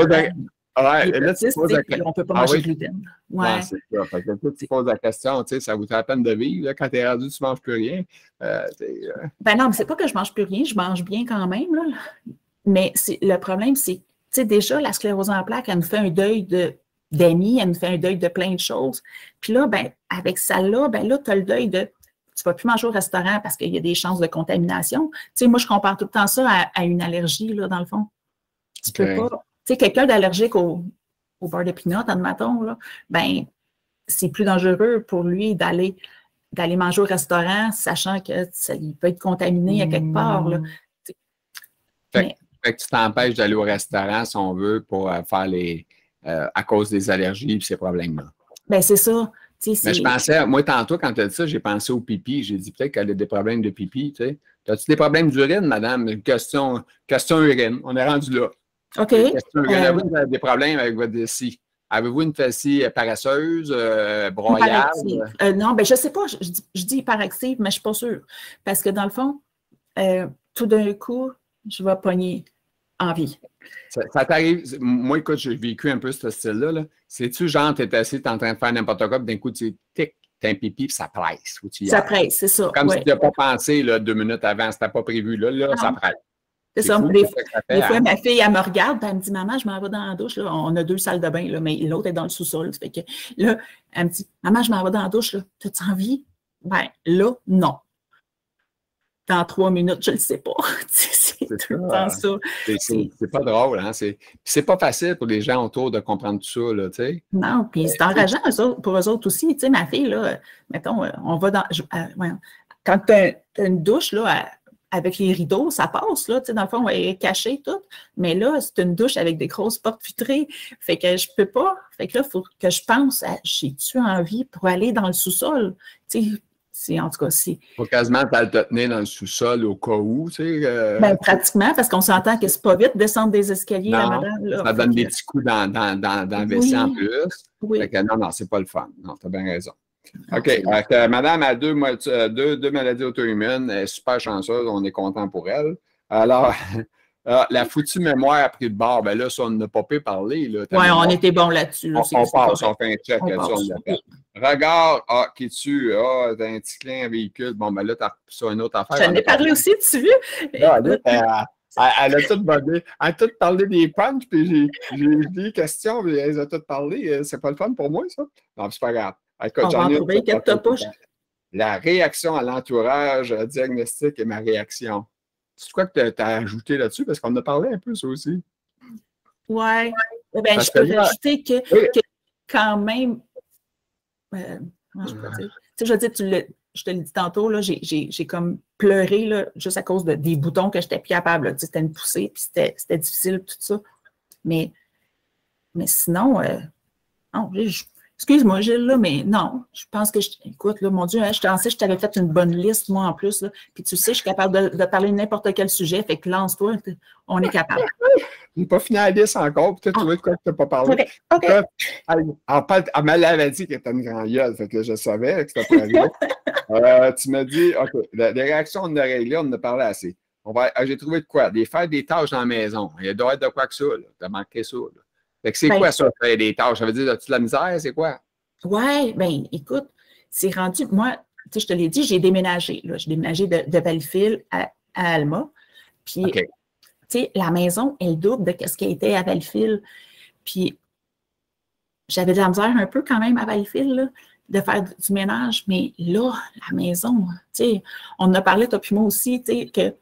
on ne peut pas manger de gluten. Ouais, c'est ça. Fait que là, tu poses la question, tu sais, ça vous fait la peine de vivre. Là, quand tu es rendu, tu ne manges plus rien. Ben non, mais c'est pas que je ne mange plus rien, je mange bien quand même. Là. Mais le problème, c'est, tu sais, déjà, la sclérose en plaques, elle nous fait un deuil d'amis, elle nous fait un deuil de plein de choses. Puis là, ben, avec ça là, ben là, tu as le deuil de tu ne vas plus manger au restaurant parce qu'il y a des chances de contamination. Tu sais, moi, je compare tout le temps ça à une allergie, là, dans le fond. Tu peux pas. Tu sais, quelqu'un d'allergique au beurre de pinot, admettons, là, ben, c'est plus dangereux pour lui d'aller manger au restaurant, sachant que il peut être contaminé à quelque part, là. Fait que tu t'empêches d'aller au restaurant, si on veut, pour faire à cause des allergies et ces problèmes-là. Bien, c'est ça. Mais je pensais, moi, tantôt, quand tu as dit ça, j'ai pensé au pipi. J'ai dit peut-être qu'elle a des problèmes de pipi. Tu sais. As-tu des problèmes d'urine, madame? Question urine. On est rendu là. OK. Question urine. Avez-vous des problèmes avec votre vessie? Avez-vous une vessie paresseuse, broyable? Non, ben je ne sais pas. Je dis hyperactive, mais je ne suis pas sûre. Parce que dans le fond, tout d'un coup, je vais pogner envie. Ça t'arrive, moi, écoute, j'ai vécu un peu ce style-là. Là. C'est-tu genre, t'es assis, t'es en train de faire n'importe quoi, puis d'un coup, tu tic, t'as un pipi, puis ça presse. Ça presse, c'est ça. Comme si tu n'as pas pensé là, 2 minutes avant, c'était pas prévu. Là, ça presse. C'est ça. Des fois, ma fille, elle me regarde, puis elle me dit, maman, je m'en vais dans la douche. Là. On a 2 salles de bain, là, mais l'autre est dans le sous-sol. Fait que là, elle me dit, maman, je m'en vais dans la douche. T'as-tu envie? Ben, là, non. Dans 3 minutes, je ne le sais pas. C'est tout le temps ça. C'est pas drôle, hein? C'est pas facile pour les gens autour de comprendre tout ça, là, tu sais. Non, puis c'est enrageant pour eux autres aussi. Tu sais, ma fille, là, mettons, on va dans... quand tu as une douche, là, avec les rideaux, ça passe, là, tu sais, dans le fond, elle est cachée, tout. Mais là, c'est une douche avec des grosses portes vitrées. Fait que je peux pas. Fait que là, il faut que je pense à, j'ai-tu envie pour aller dans le sous-sol? Tu sais, en tout cas, si. Il faut quasiment te tenir dans le sous-sol au cas où, tu sais. Ben, pratiquement, parce qu'on s'entend que c'est pas vite de descendre des escaliers, non, la madame. Là, ça donne des petits coups dans le WC en plus. Oui. Fait que non, c'est pas le fun. Non, tu as bien raison. OK. Madame a deux maladies auto-immunes. Elle est super chanceuse. On est content pour elle. Alors, la foutue mémoire a pris de bord. Ben là, ça, on n'a pas pu parler. Oui, on était bon là-dessus. Là, on passe, on fait un check là-dessus, on l'appelle. Regard, qui tue, t'as un petit clin à véhicule. Bon, ben là, t'as ça une autre affaire. J'en ai parlé aussi, tu veux? Elle a tout bugué. Elle a tout parlé des punchs, puis j'ai des questions, mais elle a tout parlé. C'est pas le fun pour moi, ça? Non, c'est pas grave. Écoute, on va en trouver quatre poches. La réaction à l'entourage diagnostique et ma réaction. C'est quoi que tu as ajouté là-dessus? Parce qu'on a parlé un peu, ça aussi. Oui. Ben, je peux rajouter que quand même, je peux dire. Tu sais, je veux dire, je te l'ai dit tantôt, là, j'ai comme pleuré là, juste à cause des boutons que je n'étais plus capable. Tu sais, c'était une poussée, puis c'était difficile, tout ça. Mais sinon, non, excuse-moi, Gilles, là, mais non, je pense que, écoute, là, mon Dieu, hein, je pensais que je t'avais fait une bonne liste, moi, en plus, là, puis tu sais, je suis capable de parler de n'importe quel sujet, fait que lance-toi, on est capable. Je n'ai pas fini la liste encore, peut-être tu vois de quoi tu n'as pas parlé. OK. Elle m'avait dit qu'elle était une grande gueule, fait que je savais que c'était pas arrivé. Tu m'as dit, OK, les réactions, on a réglé, on en a parlé assez. J'ai trouvé de quoi? Faire des tâches dans la maison. Il doit être de quoi que ça, là. Tu as manqué ça, là. Fait que c'est quoi ça, faire des tâches? Ça veut dire, as-tu de la misère? C'est quoi? Oui, bien, écoute, c'est rendu. Moi, tu sais, je te l'ai dit, j'ai déménagé. J'ai déménagé de Valleyfield à Alma. Puis, tu sais, la maison est le double de ce qu'elle était à Valleyfield. Puis, j'avais de la misère un peu quand même à Valleyfield, là, de faire du ménage. Mais là, la maison, tu sais, on en a parlé, toi puis moi aussi, tu sais, que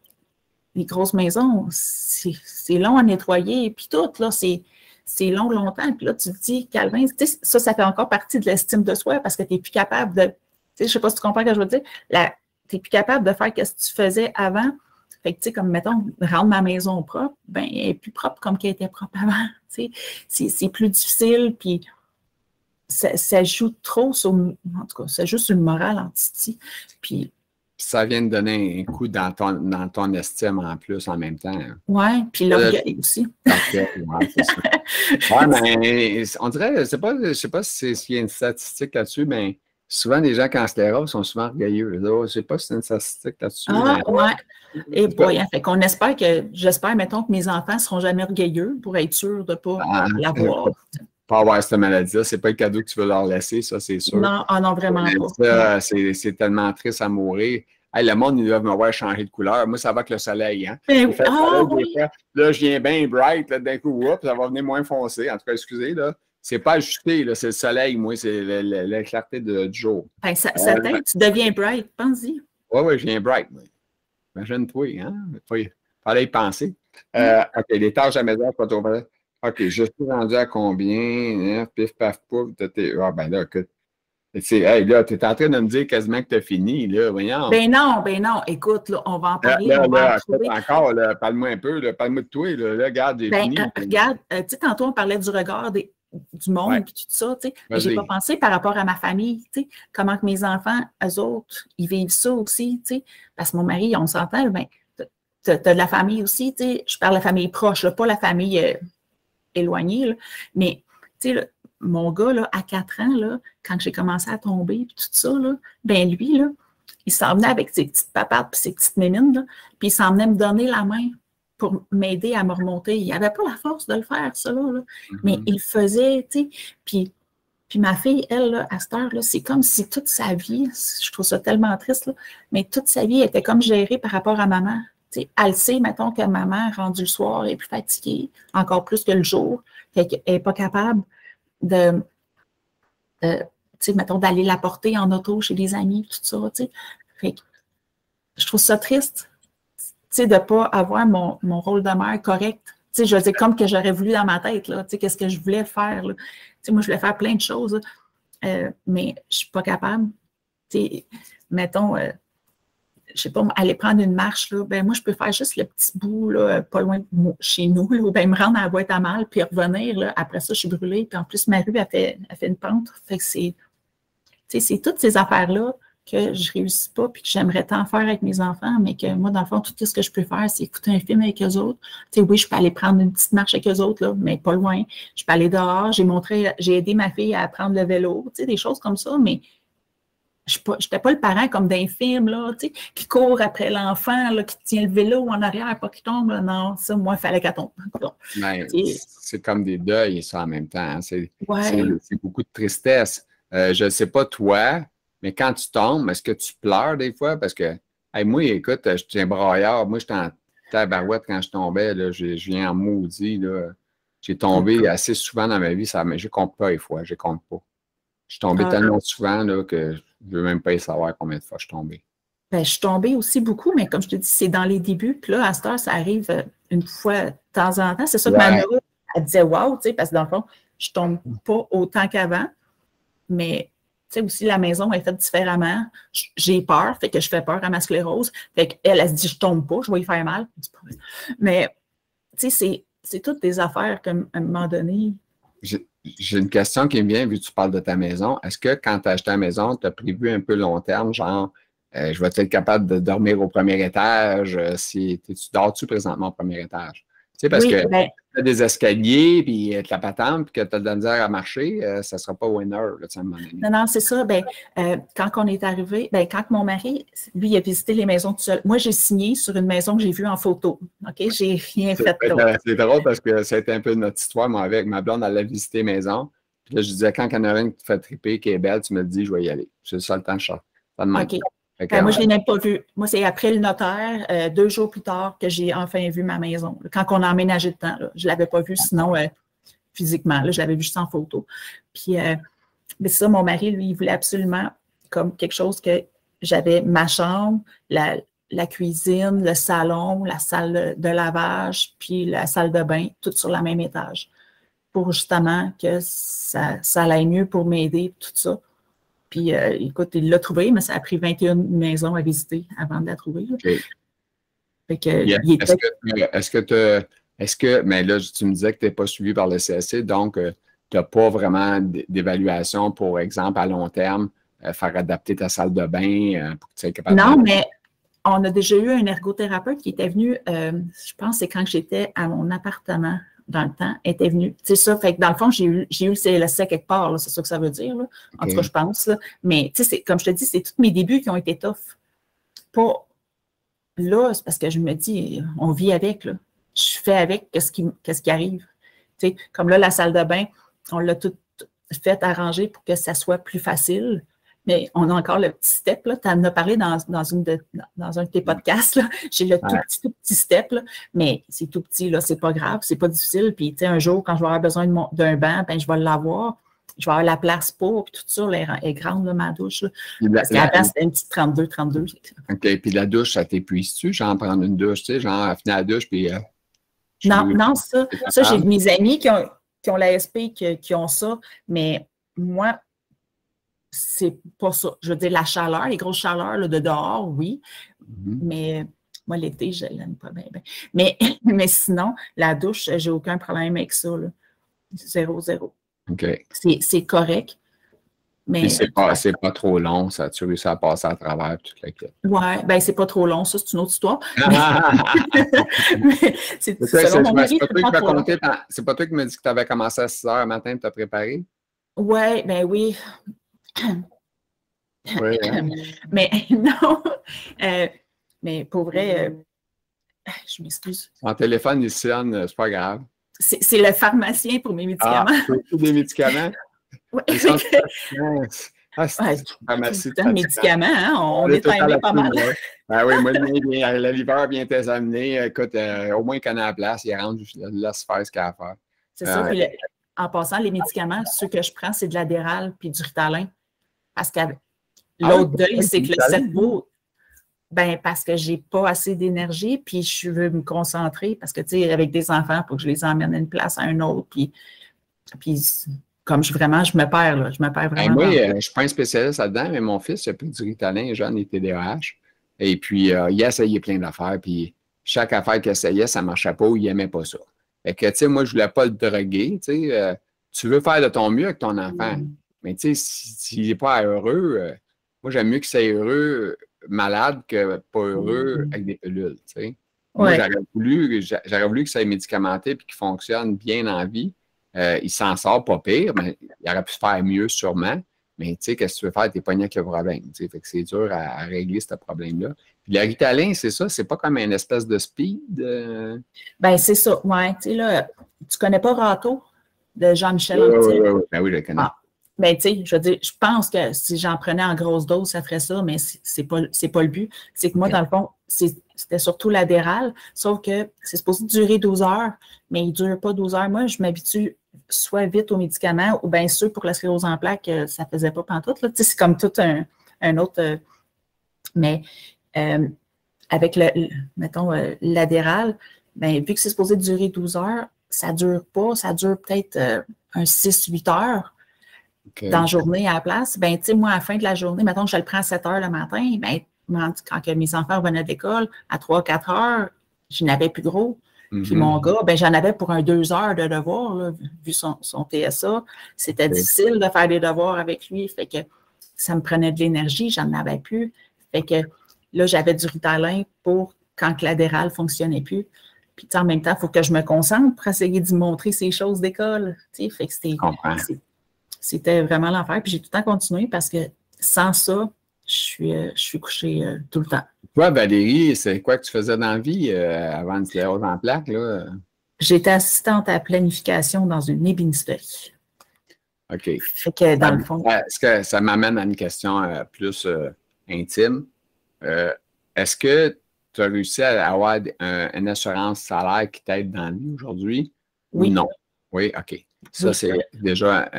les grosses maisons, c'est long à nettoyer. Puis tout, là, c'est long, longtemps. Puis là, tu te dis, Calvin, ça fait encore partie de l'estime de soi parce que tu n'es plus capable de. Tu sais, je ne sais pas si tu comprends ce que je veux dire. Tu n'es plus capable de faire ce que tu faisais avant. Fait que, tu sais, comme, mettons, rendre ma maison propre, ben, elle est plus propre comme qu'elle était propre avant. Tu sais, c'est plus difficile. Puis, ça joue trop sur. En tout cas, ça joue sur le moral en titi. Puis, ça vient de donner un coup dans ton estime en plus en même temps. Oui, puis l'orgueil aussi. Ouais, c'est ça. Ouais, mais on dirait, je sais pas s'il y a une statistique là-dessus, mais souvent les gens quand sclérose sont souvent orgueilleux. Je ne sais pas si c'est une statistique là-dessus. Ah, mais... ouais. Et boy, fait qu'on espère j'espère, mettons, que mes enfants ne seront jamais orgueilleux pour être sûrs de ne pas l'avoir. Pas avoir cette maladie-là, c'est pas le cadeau que tu veux leur laisser, ça, c'est sûr. Non, non, vraiment pas. C'est tellement triste à mourir. Hey, le monde, ils doivent me voir changer de couleur. Moi, ça va avec le soleil. Hein? Oui. Là, je viens bien bright, là, d'un coup, ça va venir moins foncé. En tout cas, excusez, là. c'est pas ajusté, là, c'est le soleil, moi, c'est la clarté du jour. Ben, ça t'aide, tu deviens bright, pense-y. Oui, je viens bright. Imagine-toi, hein? Fallait y penser. OK, les tâches à la maison, pas trop. OK, je suis rendu à combien? Hein? Pif, paf, pouf. Ah, ben là, écoute. Hey, là, tu es en train de me dire quasiment que tu as fini, là, voyons. Ben non. Écoute, là, on va en parler, on va en trouver. Encore, parle-moi un peu, parle-moi de toi, là, regarde, j'ai fini. Regarde, tu sais, tantôt, on parlait du regard du monde et tout ça, tu sais, mais j'ai pas pensé par rapport à ma famille, tu sais, comment que mes enfants, eux autres, ils vivent ça aussi, tu sais, parce que mon mari, on s'entend, ben, tu as de la famille aussi, tu sais, je parle de la famille proche, là, pas la famille éloignée, là, mais, tu sais, là, mon gars, là, à 4 ans, là, quand j'ai commencé à tomber, puis tout ça, là, ben lui, là, il s'en venait avec ses petites papates puis ses petites mémines, là, puis il s'en venait me donner la main pour m'aider à me remonter. Il n'avait pas la force de le faire, ça, là. Mais il le faisait, tu sais. Puis ma fille, elle, là, à cette heure, là, c'est comme si toute sa vie, je trouve ça tellement triste, là, mais toute sa vie était comme gérée par rapport à maman. Tu sais, elle sait, mettons, que maman, rendue le soir, est plus fatiguée, encore plus que le jour, qu'elle n'est pas capable de tu sais, mettons, d'aller la porter en auto chez des amis, tout ça, tu sais. Fait que je trouve ça triste, tu sais, de ne pas avoir mon rôle de mère correct. Tu sais, je veux dire, comme que j'aurais voulu dans ma tête, là, tu sais, qu'est-ce que je voulais faire, là. Tu sais, moi, je voulais faire plein de choses, mais je ne suis pas capable. Tu sais, mettons, je ne sais pas, aller prendre une marche, là, ben moi, je peux faire juste le petit bout, là, pas loin de chez nous, là, ou bien me rendre à la boîte à mal, puis revenir, là, après ça, je suis brûlée, puis en plus, ma rue, elle fait une pente, fait que c'est toutes ces affaires-là que je ne réussis pas, puis que j'aimerais tant faire avec mes enfants, mais que moi, dans le fond, tout ce que je peux faire, c'est écouter un film avec eux autres. Tu sais, oui, je peux aller prendre une petite marche avec eux autres, là, mais pas loin. Je peux aller dehors, j'ai aidé ma fille à apprendre le vélo, tu sais, des choses comme ça, mais je n'étais pas le parent comme d'un film, là, tu sais, qui court après l'enfant, là, qui tient le vélo en arrière, pas qu'il tombe. Là. Non, ça, moi, il fallait qu'elle tombe. C'est comme des deuils, ça, en même temps. Hein. C'est ouais. beaucoup de tristesse. Je ne sais pas toi, mais quand tu tombes, est-ce que tu pleures des fois? Parce que, hey, moi, écoute, je suis un braillard. Moi, j'étais en tabarouette quand je tombais. Là, je viens en maudit. Là. J'ai tombé assez souvent dans ma vie. Mais je ne compte pas des fois. Je ne compte pas. Je suis tombé tellement souvent là, que je ne veux même pas savoir combien de fois je suis tombé. Ben, je suis tombée aussi beaucoup, mais comme je te dis, c'est dans les débuts. Puis là, à cette heure, ça arrive une fois de temps en temps. C'est ça que ma neuro, elle disait « wow », tu sais, parce que dans le fond, je ne tombe pas autant qu'avant. Mais tu sais, aussi, la maison est faite différemment. J'ai peur, fait que je fais peur à ma sclérose. Fait qu'elle, elle se dit « je tombe pas, je vais y faire mal ». Mais tu sais, c'est toutes des affaires qu'à un moment donné… J'ai une question qui me vient, vu que tu parles de ta maison. Est-ce que quand tu as acheté la maison, tu as prévu un peu long terme, genre, je vais être capable de dormir au premier étage? Tu dors-tu présentement au premier étage? Tu sais, parce que tu as des escaliers, puis de la patente, puis que tu as de la misère à marcher, ça ne sera pas winner, là, à un moment donné. Non, c'est ça. Ben, quand on est arrivé, ben, quand mon mari, lui, il a visité les maisons tout seul. Moi, j'ai signé sur une maison que j'ai vue en photo. OK? J'ai rien fait d'autre. C'est drôle parce que ça a été un peu notre histoire, moi, avec ma blonde, elle a visité les maisons. Puis là, je disais, quand il y en a une qui te fait triper, qui est belle, tu me dis, je vais y aller. C'est ça le temps de chercher. OK. Moi, je ne l'ai même pas vue. Moi, c'est après le notaire, 2 jours plus tard, que j'ai enfin vu ma maison. Quand on a emménagé le temps, là, je ne l'avais pas vue, sinon, physiquement, là, je l'avais vue juste en photo. Puis, mais ça, mon mari, lui, il voulait absolument comme quelque chose que j'avais ma chambre, la cuisine, le salon, la salle de lavage, puis la salle de bain, tout sur le même étage. Pour justement que ça aille mieux pour m'aider, tout ça. Puis, écoute, il l'a trouvé, mais ça a pris 21 maisons à visiter avant de la trouver. Okay. Fait que, est-ce que, mais là, tu me disais que tu n'es pas suivi par le CSC, donc tu n'as pas vraiment d'évaluation, pour exemple, à long terme, faire adapter ta salle de bain pour que tu sois capable Non, mais on a déjà eu un ergothérapeute qui était venu, je pense, c'est quand j'étais à mon appartement. Dans le temps, était venu. C'est ça, fait que dans le fond, j'ai eu le CLSC quelque part, c'est ça que ça veut dire. Là. En tout cas, je pense. Là. Mais comme je te dis, c'est tous mes débuts qui ont été tough. Pas là, c'est parce que je me dis, on vit avec. Là. Je fais avec qu'est-ce qui arrive. T'sais, comme là, la salle de bain, on l'a tout fait arranger pour que ça soit plus facile. Mais on a encore le petit step, là. Tu en as parlé dans un de tes podcasts, là. J'ai le tout petit step, là. Mais c'est tout petit, là. C'est pas grave, c'est pas difficile. Puis, tu sais, un jour, quand je vais avoir besoin d'un banc, ben je vais l'avoir. Je vais avoir la place pour, puis tout ça, là, elle est grande, là, ma douche, là. Parce qu'avant, c'était une petite 32. OK. Puis la douche, ça t'épuise-tu? Genre, prendre une douche, tu sais, genre, finir la douche, puis... non, ça, j'ai mes amis qui ont la SP, qui ont ça, mais moi, c'est pas ça. Je veux dire, la chaleur, les grosses chaleurs là, de dehors, oui, mais moi, l'été, je l'aime pas bien. Mais sinon, la douche, j'ai aucun problème avec ça, là. 0. OK. C'est correct. Mais c'est pas trop long, ça, tu réussis à passer à travers toute la quête. Oui, bien, c'est pas trop long, ça, c'est une autre histoire. C'est pas toi qui m'as dit que tu avais commencé à 6 heures le matin et tu as préparé? Ouais, ben oui. Oui, hein? Mais non. Mais pour vrai, je m'excuse. Mon téléphone, il sonne, c'est pas grave. C'est le pharmacien pour mes médicaments. Tous des médicaments? Oui. C'est un médicament, hein? On est timé pas mal. Ben oui, moi, le livreur vient t'examiner. Écoute, au moins, il connaît la place, il rentre, laisse faire ce qu'il a à faire. C'est ça. Puis en passant, les médicaments, ceux que je prends, c'est de l'Adderall puis du Ritalin. Parce que l'autre deuil, c'est que le cerveau, ben parce que j'ai pas assez d'énergie, puis je veux me concentrer, parce que, tu sais, avec des enfants, il faut que je les emmène d'une place à une autre, puis comme je me perds, là. Je me perds vraiment. Moi, je ne suis pas un spécialiste là-dedans, mais mon fils, il a pris du Ritalin, jeune, et TDAH. Et puis, il a essayé plein d'affaires, puis chaque affaire qu'il essayait, ça ne marchait pas ou il n'aimait pas ça. Fait que, tu sais, moi, je ne voulais pas le droguer, tu sais. Tu veux faire de ton mieux avec ton enfant. Mais, tu sais, s'il n'est pas heureux, moi, j'aime mieux qu'il soit heureux malade que pas heureux avec des pilules, tu sais. Moi, j'aurais voulu qu'il soit médicamenté et qu'il fonctionne bien dans la vie. Il s'en sort pas pire, mais il aurait pu se faire mieux sûrement. Mais tu sais, qu'est-ce que tu veux faire? T'es pogné avec le problème. Fait que c'est dur à régler ce problème-là. Puis le Ritalin, c'est ça, c'est pas comme une espèce de speed. Ben, c'est ça. Ouais, tu sais, là, tu connais pas Rato de Jean-Michel Anctil? Ben oui, je le connais. Ben, tu sais, je veux dire, je pense que si j'en prenais en grosse dose, ça ferait ça, mais c'est pas le but. C'est que moi, dans le fond, c'était surtout l'Adderall, sauf que c'est supposé durer 12 heures, mais il ne dure pas 12 heures. Moi, je m'habitue soit vite aux médicaments ou bien ceux pour la sclérose en plaques, ça ne faisait pas pantoute. Tu sais, c'est comme tout un autre... mais avec, mettons, l'Adderall, ben, vu que c'est supposé durer 12 heures, ça ne dure pas. Ça dure peut-être un 6-8 heures. Dans la journée à la place, ben, tu sais, moi, à la fin de la journée, mettons que je le prends à 7 heures le matin, ben, quand mes enfants revenaient de l'école, à 3-4 heures, je n'avais plus gros. Puis mon gars, ben, j'en avais pour un 2 heures de devoirs, là, vu son TSA. C'était difficile de faire des devoirs avec lui. Fait que ça me prenait de l'énergie, j'en avais plus. Fait que là, j'avais du Ritalin pour quand l'Adderall ne fonctionnait plus. Puis en même temps, il faut que je me concentre pour essayer d'y montrer ces choses d'école. Fait que c'était vraiment l'enfer. Puis j'ai tout le temps continué parce que sans ça, je suis couchée tout le temps. Toi, Valérie, c'est quoi que tu faisais dans la vie avant de sclérose en plaques, là? J'étais assistante à planification dans une ébénisterie. OK. Fait que dans le fond... Est-ce que ça m'amène à une question plus intime? Est-ce que tu as réussi à avoir une assurance salaire qui t'aide dans la vie aujourd'hui? Oui. Ou non? Oui, OK. Ça, c'est déjà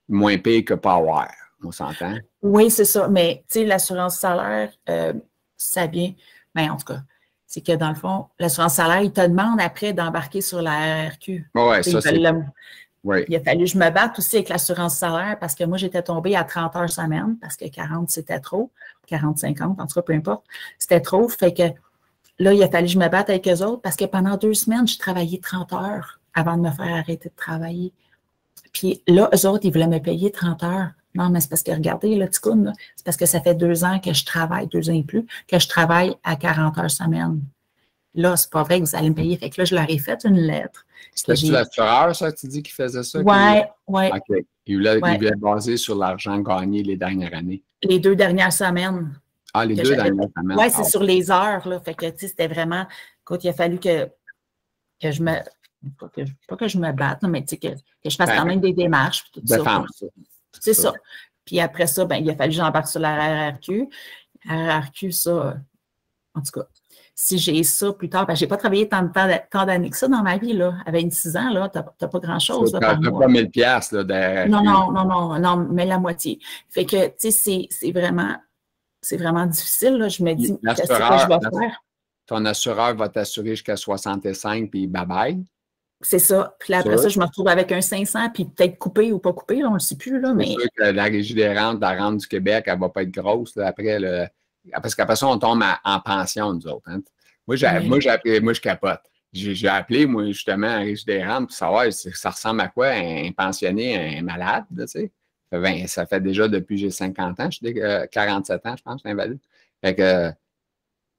moins pire que pas avoir, on s'entend? Oui, c'est ça. Mais, tu sais, l'assurance salaire, ça vient... Mais en tout cas, c'est que dans le fond, l'assurance salaire, il te demande après d'embarquer sur la RQ. Oui, ça, c'est... Oui. Il a fallu que je me batte aussi avec l'assurance salaire parce que moi, j'étais tombée à 30 heures semaine parce que 40, c'était trop. 40, 50, en tout cas, peu importe. C'était trop. Fait que là, il a fallu que je me batte avec eux autres parce que pendant 2 semaines, je travaillais 30 heures avant de me faire arrêter de travailler. Puis là, eux autres, ils voulaient me payer 30 heures. Non, mais c'est parce que, regardez, le ticoun, c'est parce que ça fait 2 ans que je travaille, 2 ans et plus, que je travaille à 40 heures semaine. Là, c'est pas vrai que vous allez me payer. Fait que là, je leur ai fait une lettre. C'était-tu l'assureur, ça, tu dis, qui faisait ça? Oui, oui. OK. Il voulait baser sur l'argent gagné les dernières années. Les 2 dernières semaines. Ah, les 2 dernières semaines. Oui, c'est sur les heures, là. Fait que, tu sais, c'était vraiment... Écoute, il a fallu que je me... Pas que je me batte, mais tu sais, que je fasse quand même des démarches. Tout ça. C'est ça. Puis après ça, ben, il a fallu que j'embarque sur la RRQ. La RRQ, ça, en tout cas, si j'ai ça plus tard, ben, je n'ai pas travaillé tant d'années que ça dans ma vie, là. À 26 ans, là, tu n'as pas grand-chose par mois. Tu n'as pas 1000 piastres, là, d'RRQ. Non, mais la moitié. Fait que, tu sais, c'est vraiment difficile, là. Je me dis, qu'est-ce que je vais faire? Ton assureur va t'assurer jusqu'à 65, puis bye-bye. C'est ça. Puis là, après ça, je me retrouve avec un 500, puis peut-être coupé ou pas coupé, là, on ne le sait plus. Là, mais... C'est sûr que la Régie des rentes, la rente du Québec, elle ne va pas être grosse. Là, parce qu'après ça, on tombe en pension, nous autres. Hein. Moi, je capote. J'ai appelé, moi, justement, la Régie des rentes pour savoir ça ressemble à quoi un pensionné, un malade. Là, tu sais. Ça fait déjà depuis j'ai 50 ans, je suis 47 ans, je pense, je suis invalide. Fait que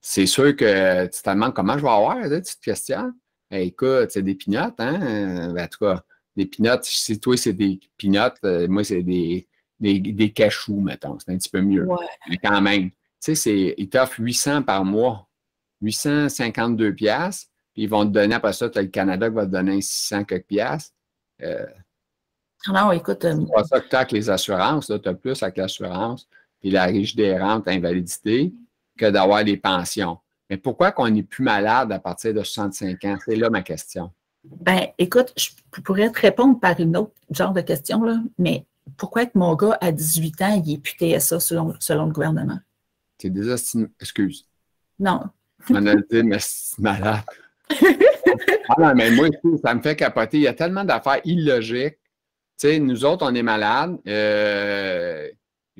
c'est sûr que tu te demandes comment je vais avoir, tu te questionnes. Écoute, c'est des pinottes, hein? En tout cas, des pinottes, si toi, c'est des pinottes, moi, c'est des cachous, mettons. C'est un petit peu mieux. Ouais. Mais quand même, tu sais, ils t'offrent 800 par mois, 852 piastres, puis ils vont te donner, après ça, tu as le Canada qui va te donner 600 quelques piastres. Non, écoute... c'est pas ça que tu as avec les assurances, tu as plus avec l'assurance, puis la Régie des rentes, invalidité, que d'avoir des pensions. Mais pourquoi qu'on n'est plus malade à partir de 65 ans? C'est là ma question. Ben, écoute, je pourrais te répondre par une autre genre de question, là, mais pourquoi que mon gars, à 18 ans, il est plus TSA selon le gouvernement? C'est désestimé. Excuse. Non. On a dit, mais c'est malade. Non, mais moi, ça me fait capoter. Il y a tellement d'affaires illogiques. Tu sais, nous autres, on est malades. Je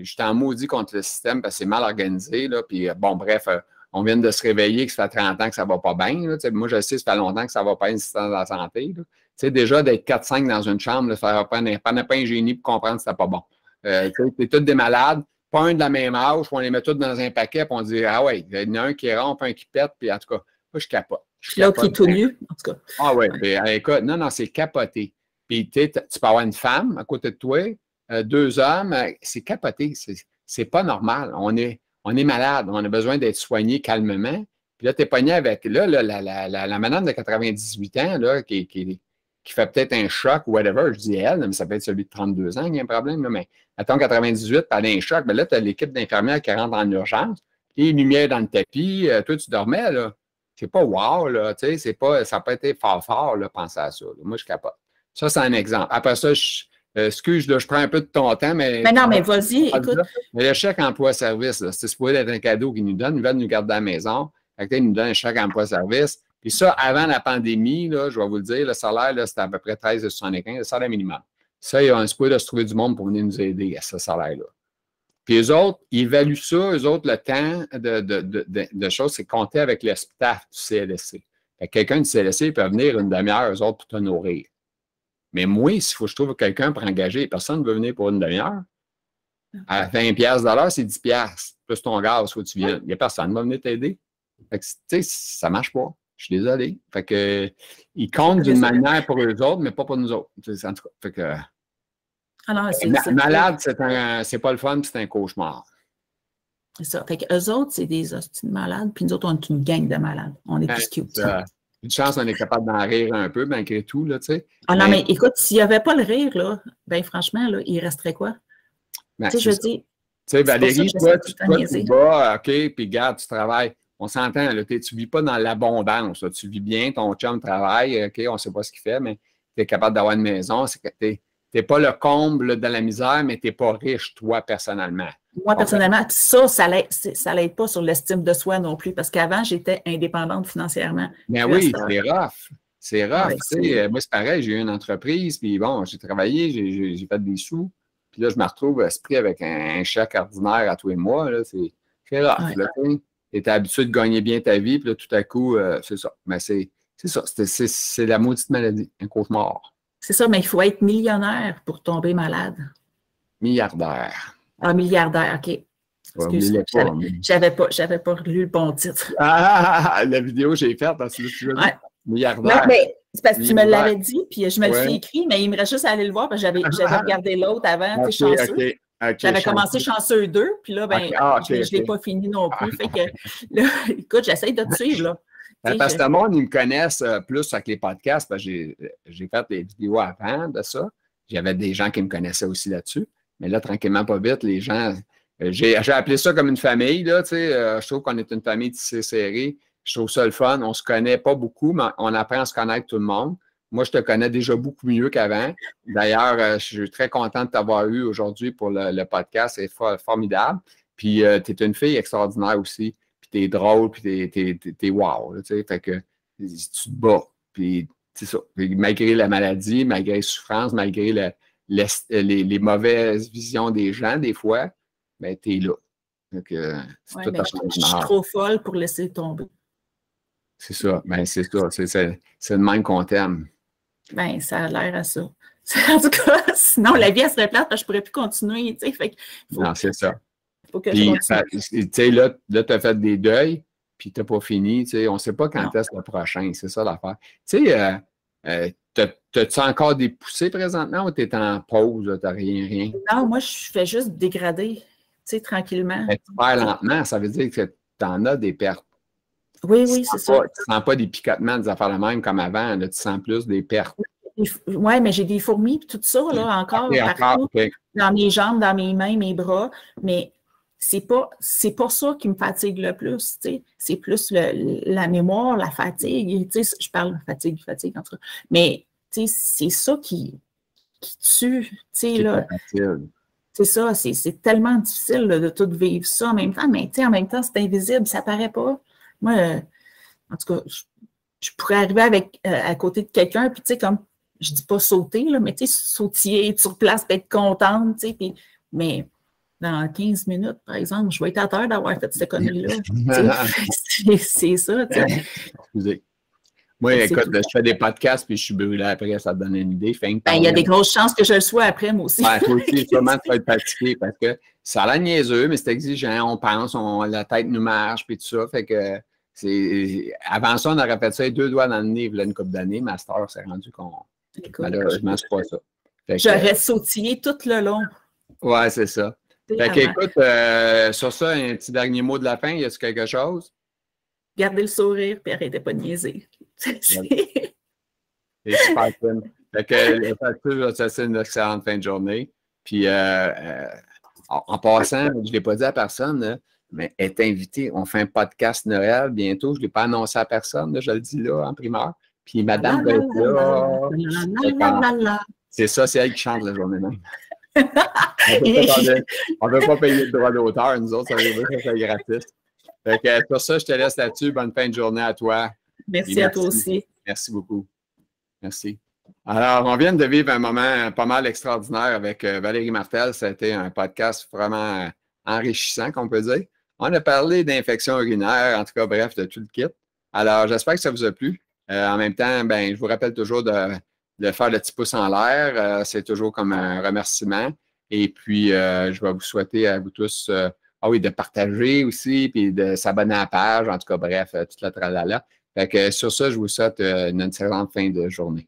suis en maudit contre le système parce que c'est mal organisé. Là, puis, bon, bref, on vient de se réveiller que ça fait 30 ans que ça ne va pas bien. Là. Moi, je sais, ça fait longtemps que ça ne va pas bien le système de la santé. Tu sais, déjà, d'être 4-5 dans une chambre, là, ça ne prend pas un génie pour comprendre que ce n'est pas bon. C'est tous des malades, pas un de la même âge, on les met tous dans un paquet, puis on dit, ah ouais, il y en a un qui rompt, un qui pète, puis en tout cas, moi, je capote. L'autre qui est tout nu, en tout cas. Ah ouais, écoute, non, c'est capoté. Puis, tu peux avoir une femme à côté de toi, 2 hommes, c'est capoté. C'est pas normal. On est malade. On a besoin d'être soigné calmement. Puis là, tu es pogné avec la madame de 98 ans là, qui fait peut-être un choc ou whatever. Je dis elle, mais ça peut être celui de 32 ans qui a un problème. Là, mais attends, 98, puis elle a un choc. Mais là, tu as l'équipe d'infirmières qui rentre en urgence. Les lumières dans le tapis. Toi, tu dormais, là. C'est pas wow, là. Tu sais, ça n'a pas été fort, là, penser à ça. Là. Moi, je capote. Ça, c'est un exemple. Après ça, excuse, là, je prends un peu de ton temps, mais... Mais non, mais vas-y, écoute. Mais le chèque emploi-service, c'est supposé être un cadeau qu'ils nous donnent. Ils veulent nous garder à la maison. Ils nous donnent un chèque emploi-service. Puis ça, avant la pandémie, là, je vais vous le dire, le salaire, là, c'était à peu près 13,75, le salaire minimum. Ça, il y a un supposé de se trouver du monde pour venir nous aider à ce salaire-là. Puis eux autres, ils évaluent ça, eux autres, le temps de choses, c'est compter avec le staff du CLSC. Fait que quelqu'un du CLSC peut venir une demi-heure, eux autres, pour te nourrir. Mais moi, s'il faut que je trouve quelqu'un pour engager, personne ne veut venir pour une demi-heure. À 20 $, c'est 10 $. Plus ton gaz, faut que tu viennes. Il n'y a personne qui va venir t'aider. Fait que, tu sais, ça ne marche pas. Je suis désolé. Fait que, ils comptent d'une manière pour eux autres, mais pas pour nous autres. En tout cas, fait que, alors, malade, c'est pas le fun, c'est un cauchemar. C'est ça. Fait qu'eux autres, c'est des hosties de malades, puis nous autres, on est une gang de malades. On est plus cute. Une chance, on est capable d'en rire un peu, malgré tout, là, tu sais. Ah non, mais écoute, s'il n'y avait pas le rire, là, ben franchement, là, il resterait quoi? Ben, tu sais, je veux dire... Tu sais, Valérie, toi, tu vas, OK, puis garde, tu travailles. On s'entend, là, tu ne vis pas dans l'abondance. Tu vis bien, ton chum travaille, OK, on ne sait pas ce qu'il fait, mais tu es capable d'avoir une maison. C'est que tu n'es pas le comble de la misère, mais tu n'es pas riche, toi, personnellement. Moi, personnellement, ça l'aide pas sur l'estime de soi non plus, parce qu'avant, j'étais indépendante financièrement. Mais oui, c'est rough. C'est rough. Ouais, moi, c'est pareil, j'ai eu une entreprise, puis bon, j'ai travaillé, j'ai fait des sous, puis là, je me retrouve à ce prix avec un chèque ordinaire à tous les mois. C'est rough. Ouais. Tu étais habitué de gagner bien ta vie, puis là, tout à coup, c'est ça. Mais c'est ça. C'est la maudite maladie, un cauchemar. C'est ça, mais il faut être millionnaire pour tomber malade. Milliardaire. Ah, milliardaire, OK. Excuse-moi, j'avais pas lu le bon titre. Ah, la vidéo que j'ai faite, parce que tu veux dire milliardaire. Non, mais c'est parce que tu me l'avais dit, puis je me le suis écrit, mais il me reste juste à aller le voir, parce que j'avais regardé l'autre avant, tu sais, chanceux. J'avais commencé chanceux 2, puis là, ben, je ne l'ai pas fini non plus. Fait que, là, écoute, j'essaie de te suivre, là. Parce que le monde, ils me connaissent plus avec les podcasts, parce que j'ai fait des vidéos avant de ça. J'avais des gens qui me connaissaient aussi là-dessus. Mais là, tranquillement, pas vite, les gens, j'ai appelé ça comme une famille, là, tu sais, je trouve qu'on est une famille tissée serrée. Je trouve ça le fun. On se connaît pas beaucoup, mais on apprend à se connaître tout le monde. Moi, je te connais déjà beaucoup mieux qu'avant. D'ailleurs, je suis très content de t'avoir eu aujourd'hui pour le podcast. C'est formidable. Puis, tu es une fille extraordinaire aussi. Puis, tu es drôle, puis t'es wow. Là, tu sais, fait que tu te bats. Puis, c'est ça. Puis, malgré la maladie, malgré les souffrances, malgré les mauvaises visions des gens, des fois, ben, tu es là. Donc, c'est tout à ton je suis trop folle pour laisser tomber. C'est ça. Ben, c'est ça. C'est le même qu'on t'aime. Ben, ça a l'air à ça. En tout cas, sinon, la vie, elle serait plate, parce que je pourrais plus continuer, tu sais. Fait non, c'est ça. Faut que je continue. Tu sais, là tu as fait des deuils, puis tu n'as pas fini. Tu sais, on ne sait pas quand est-ce le prochain. C'est ça l'affaire. Tu sais, t'as-tu encore des poussées présentement ou tu es en pause? Tu n'as rien? Non, moi, je fais juste dégrader, tu sais, tranquillement. Mais tu perds lentement, ça veut dire que tu en as des pertes. Oui, c'est ça. Tu ne sens pas des picotements, des affaires de même comme avant. Là, tu sens plus des pertes. Oui, mais j'ai des fourmis et tout ça, là, encore partout, dans mes jambes, dans mes mains, mes bras. Mais c'est pas ça qui me fatigue le plus, tu sais. C'est plus la mémoire, la fatigue. Tu sais, je parle de fatigue, en tout cas. Mais, tu sais, c'est ça qui tue, tu sais, là. C'est ça, c'est tellement difficile là, de tout vivre ça en même temps. Mais, tu sais, en même temps, c'est invisible, ça paraît pas. Moi, en tout cas, je pourrais arriver à côté de quelqu'un, puis tu sais, comme, je dis pas sauter, là, mais tu sais, sautiller, être sur place, puis être contente, tu sais, mais dans 15 minutes, par exemple, je vais être à terre d'avoir fait cette connerie-là. C'est ça, tu sais. Excusez. Moi, écoute, je fais des podcasts, puis je suis brûlé après, ça te donne une idée. Il y a des grosses chances que je le sois après, moi aussi. Ouais, toi aussi, sûrement, tu vas être fatigué, parce que ça a l'air niaiseux, mais c'est exigeant, on pense, la tête nous marche, puis tout ça, fait que avant ça, on aurait fait ça 2 doigts dans le nez, il y a une couple d'années, mais à cette heure, c'est rendu qu'on... Malheureusement, c'est pas ça. J'aurais sautillé tout le long. Ouais, c'est ça. Fait que, écoute, sur ça, un petit dernier mot de la fin, y a-t-il quelque chose? Gardez le sourire, puis arrêtez pas de niaiser. C'est super fun. Fait que, ça, c'est une excellente fin de journée. Puis, en passant, je ne l'ai pas dit à personne, là, mais est invité. On fait un podcast Noël bientôt. Je ne l'ai pas annoncé à personne, là, je le dis là en primeur. Puis madame va être là. C'est ça, c'est elle qui chante la journée même. On ne veut pas payer le droit d'auteur, nous autres, ça veut dire que c'est gratis. Fait que, sur ça, je te laisse là-dessus. Bonne fin de journée à toi. Merci à toi aussi. Merci beaucoup. Merci. Alors, on vient de vivre un moment pas mal extraordinaire avec Valérie Martel. Ça a été un podcast vraiment enrichissant, qu'on peut dire. On a parlé d'infection urinaire, en tout cas, bref, de tout le kit. Alors, j'espère que ça vous a plu. En même temps, ben, je vous rappelle toujours de faire le petit pouce en l'air. C'est toujours comme un remerciement. Et puis, je vais vous souhaiter à vous tous, de partager aussi, puis de s'abonner à la page. En tout cas, bref, toute la tralala. Fait que sur ça, je vous souhaite une excellente fin de journée.